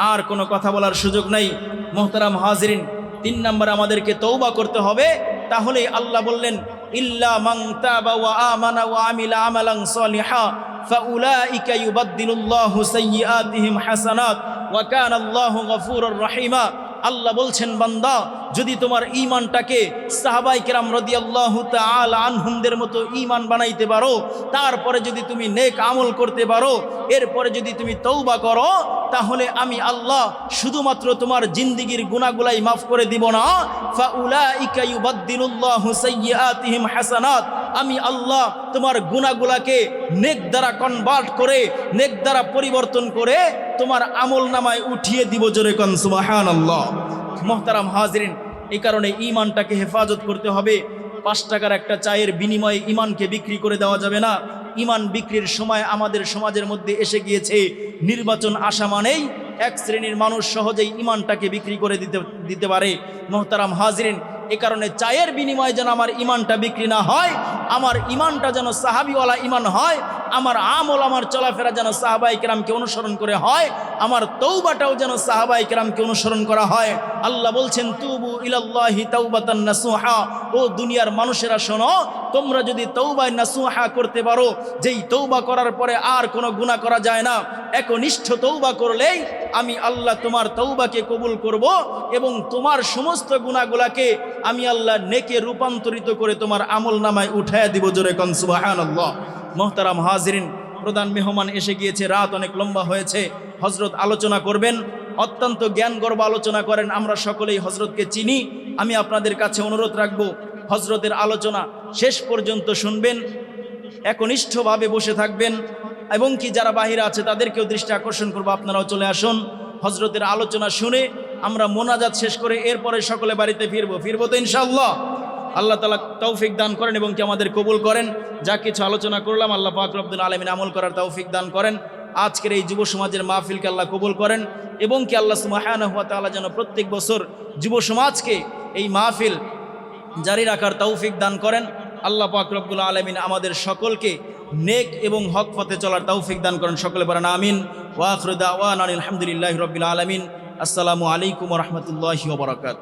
[SPEAKER 1] আর কোনো কথা বলার সুযোগ নাই। মুহতারাম হাজিরিন, 3 নাম্বার আমাদেরকে তওবা করতে হবে। তাহলেই আল্লাহ বললেন, ইল্লা মান তাবা ওয়া আমানা ওয়া আমিলা আমালান সলিহা ফাউলাইকা ইউবাদদিলুল্লাহু সাইয়্যাতিহিম হাসানাত ওয়া কানা আল্লাহু গফুরুর রহিমা। আল্লাহ বলছেন, বান্দা, যদি তোমার ঈমানটাকে সাহাবাই কেরাম রাদিয়াল্লাহু তাআলা আনহুমদের মতো ঈমান বানাইতে পারো, তারপরে যদি তুমি নেক আমল করতে পারো, এরপরে যদি তুমি তওবা করো, তাহলে আমি আল্লাহ শুধুমাত্র তোমার জিন্দেগীর গুনাহগুলাই মাফ করে দিব না, ফাউলাইকা ইউবাদদিলুল্লাহু সাইয়্যাতিহিম হাসানাত, আমি আল্লাহ তোমার গুনাহগুলাকে নেক দ্বারা কনভার্ট করে, নেক দ্বারা পরিবর্তন করে তোমার আমল নামায় উঠিয়ে দিব, জোরে কোন সুবহানাল্লাহ। মুহতারাম হাজিরিন, এই কারণে ঈমানটাকে হেফাজত করতে হবে। 5 টাকার একটা চায়ের বিনিময়ে ঈমানকে বিক্রি করে দেওয়া যাবে না। ঈমান বিক্রির সময় আমাদের সমাজের মধ্যে এসে গিয়েছে। নির্বাচন আসা মানেই এক শ্রেণীর মানুষ সহজেই ঈমানটাকে বিক্রি করে দিতে পারে। মুহতারাম হাজিরিন, এ কারণে চায়ের বিনিময়ে যেন আমার ঈমানটা বিক্রি না হয়, আমার ঈমানটা যেন সাহাবীওয়ালা ঈমান হয়, আমার আমল, আমার চলাফেরা যেন সাহাবায়ে কেরামকে অনুসরণ করে হয়, আমার তওবাটাও যেন সাহাবায়ে কেরামকে অনুসরণ করা হয়। আল্লাহ বলছেন, তুবু ইলাল্লাহি তাওবাতান নাসুহা, ও দুনিয়ার মানুষেরা শোনো, তোমরা যদি তওবা নাসুহা করতে পারো, যেই তওবা করার পরে আর কোনো গুনাহ করা যায় না, একনিষ্ঠ তওবা করলেই আমি আল্লাহ তোমার তওবাকে কবুল করব এবং তোমার সমস্ত গুনাহগুলাকে আমি আল্লাহ নেকে রূপান্তরিত করে তোমার আমল নামায় উঠায়া দিব, জোরে কোন সুবহানাল্লাহ। মুহতারাম হাজিরিন, প্রধান মেহমান এসে গিয়েছে, রাত অনেক লম্বা হয়েছে। হযরত আলোচনা করবেন, অত্যন্ত জ্ঞানগর্ভ আলোচনা করেন, আমরা সকলেই হযরতকে চিনি। আমি আপনাদের কাছে অনুরোধ রাখব, হযরতের আলোচনা শেষ পর্যন্ত শুনবেন, একনিষ্ঠভাবে বসে থাকবেন, এবং কি যারা বাহিরে আছে তাদেরকেও দৃষ্টি আকর্ষণ করবো, আপনারাও চলে আসুন। হযরতের আলোচনা শুনে আমরা মোনাজাত শেষ করে এরপরে সকলে বাড়িতে ফিরবো তো ইনশাআল্লাহ। আল্লাহ তাআলা তৌফিক দান করেন এবং কি আমাদের কবুল করেন। যা কিছু আলোচনা করলাম আল্লাহ পাক রব্বুল আলামিন আমল করার তৌফিক দান করেন। আজকের এই যুব সমাজের মাহফিলকে আল্লাহ কবুল করেন এবং কি আল্লাহ সুবহানাহু ওয়া তাআলা যেন প্রত্যেক বছর যুব সমাজকে এই মাহফিল জারি রাখার তৌফিক দান করেন। আল্লাহ পাক রব্বুল আলামিন আমাদের সকলকে নেক এবং হক পথে চলার তৌফিক দান করেন। সকলে বলেন আমিন। ওয়া আখিরু দাওয়ানা আলহামদুলিল্লাহি রাব্বিল আলামিন। আসসালামু আলাইকুম ওয়া রাহমাতুল্লাহি ওয়া বারাকাতুহু।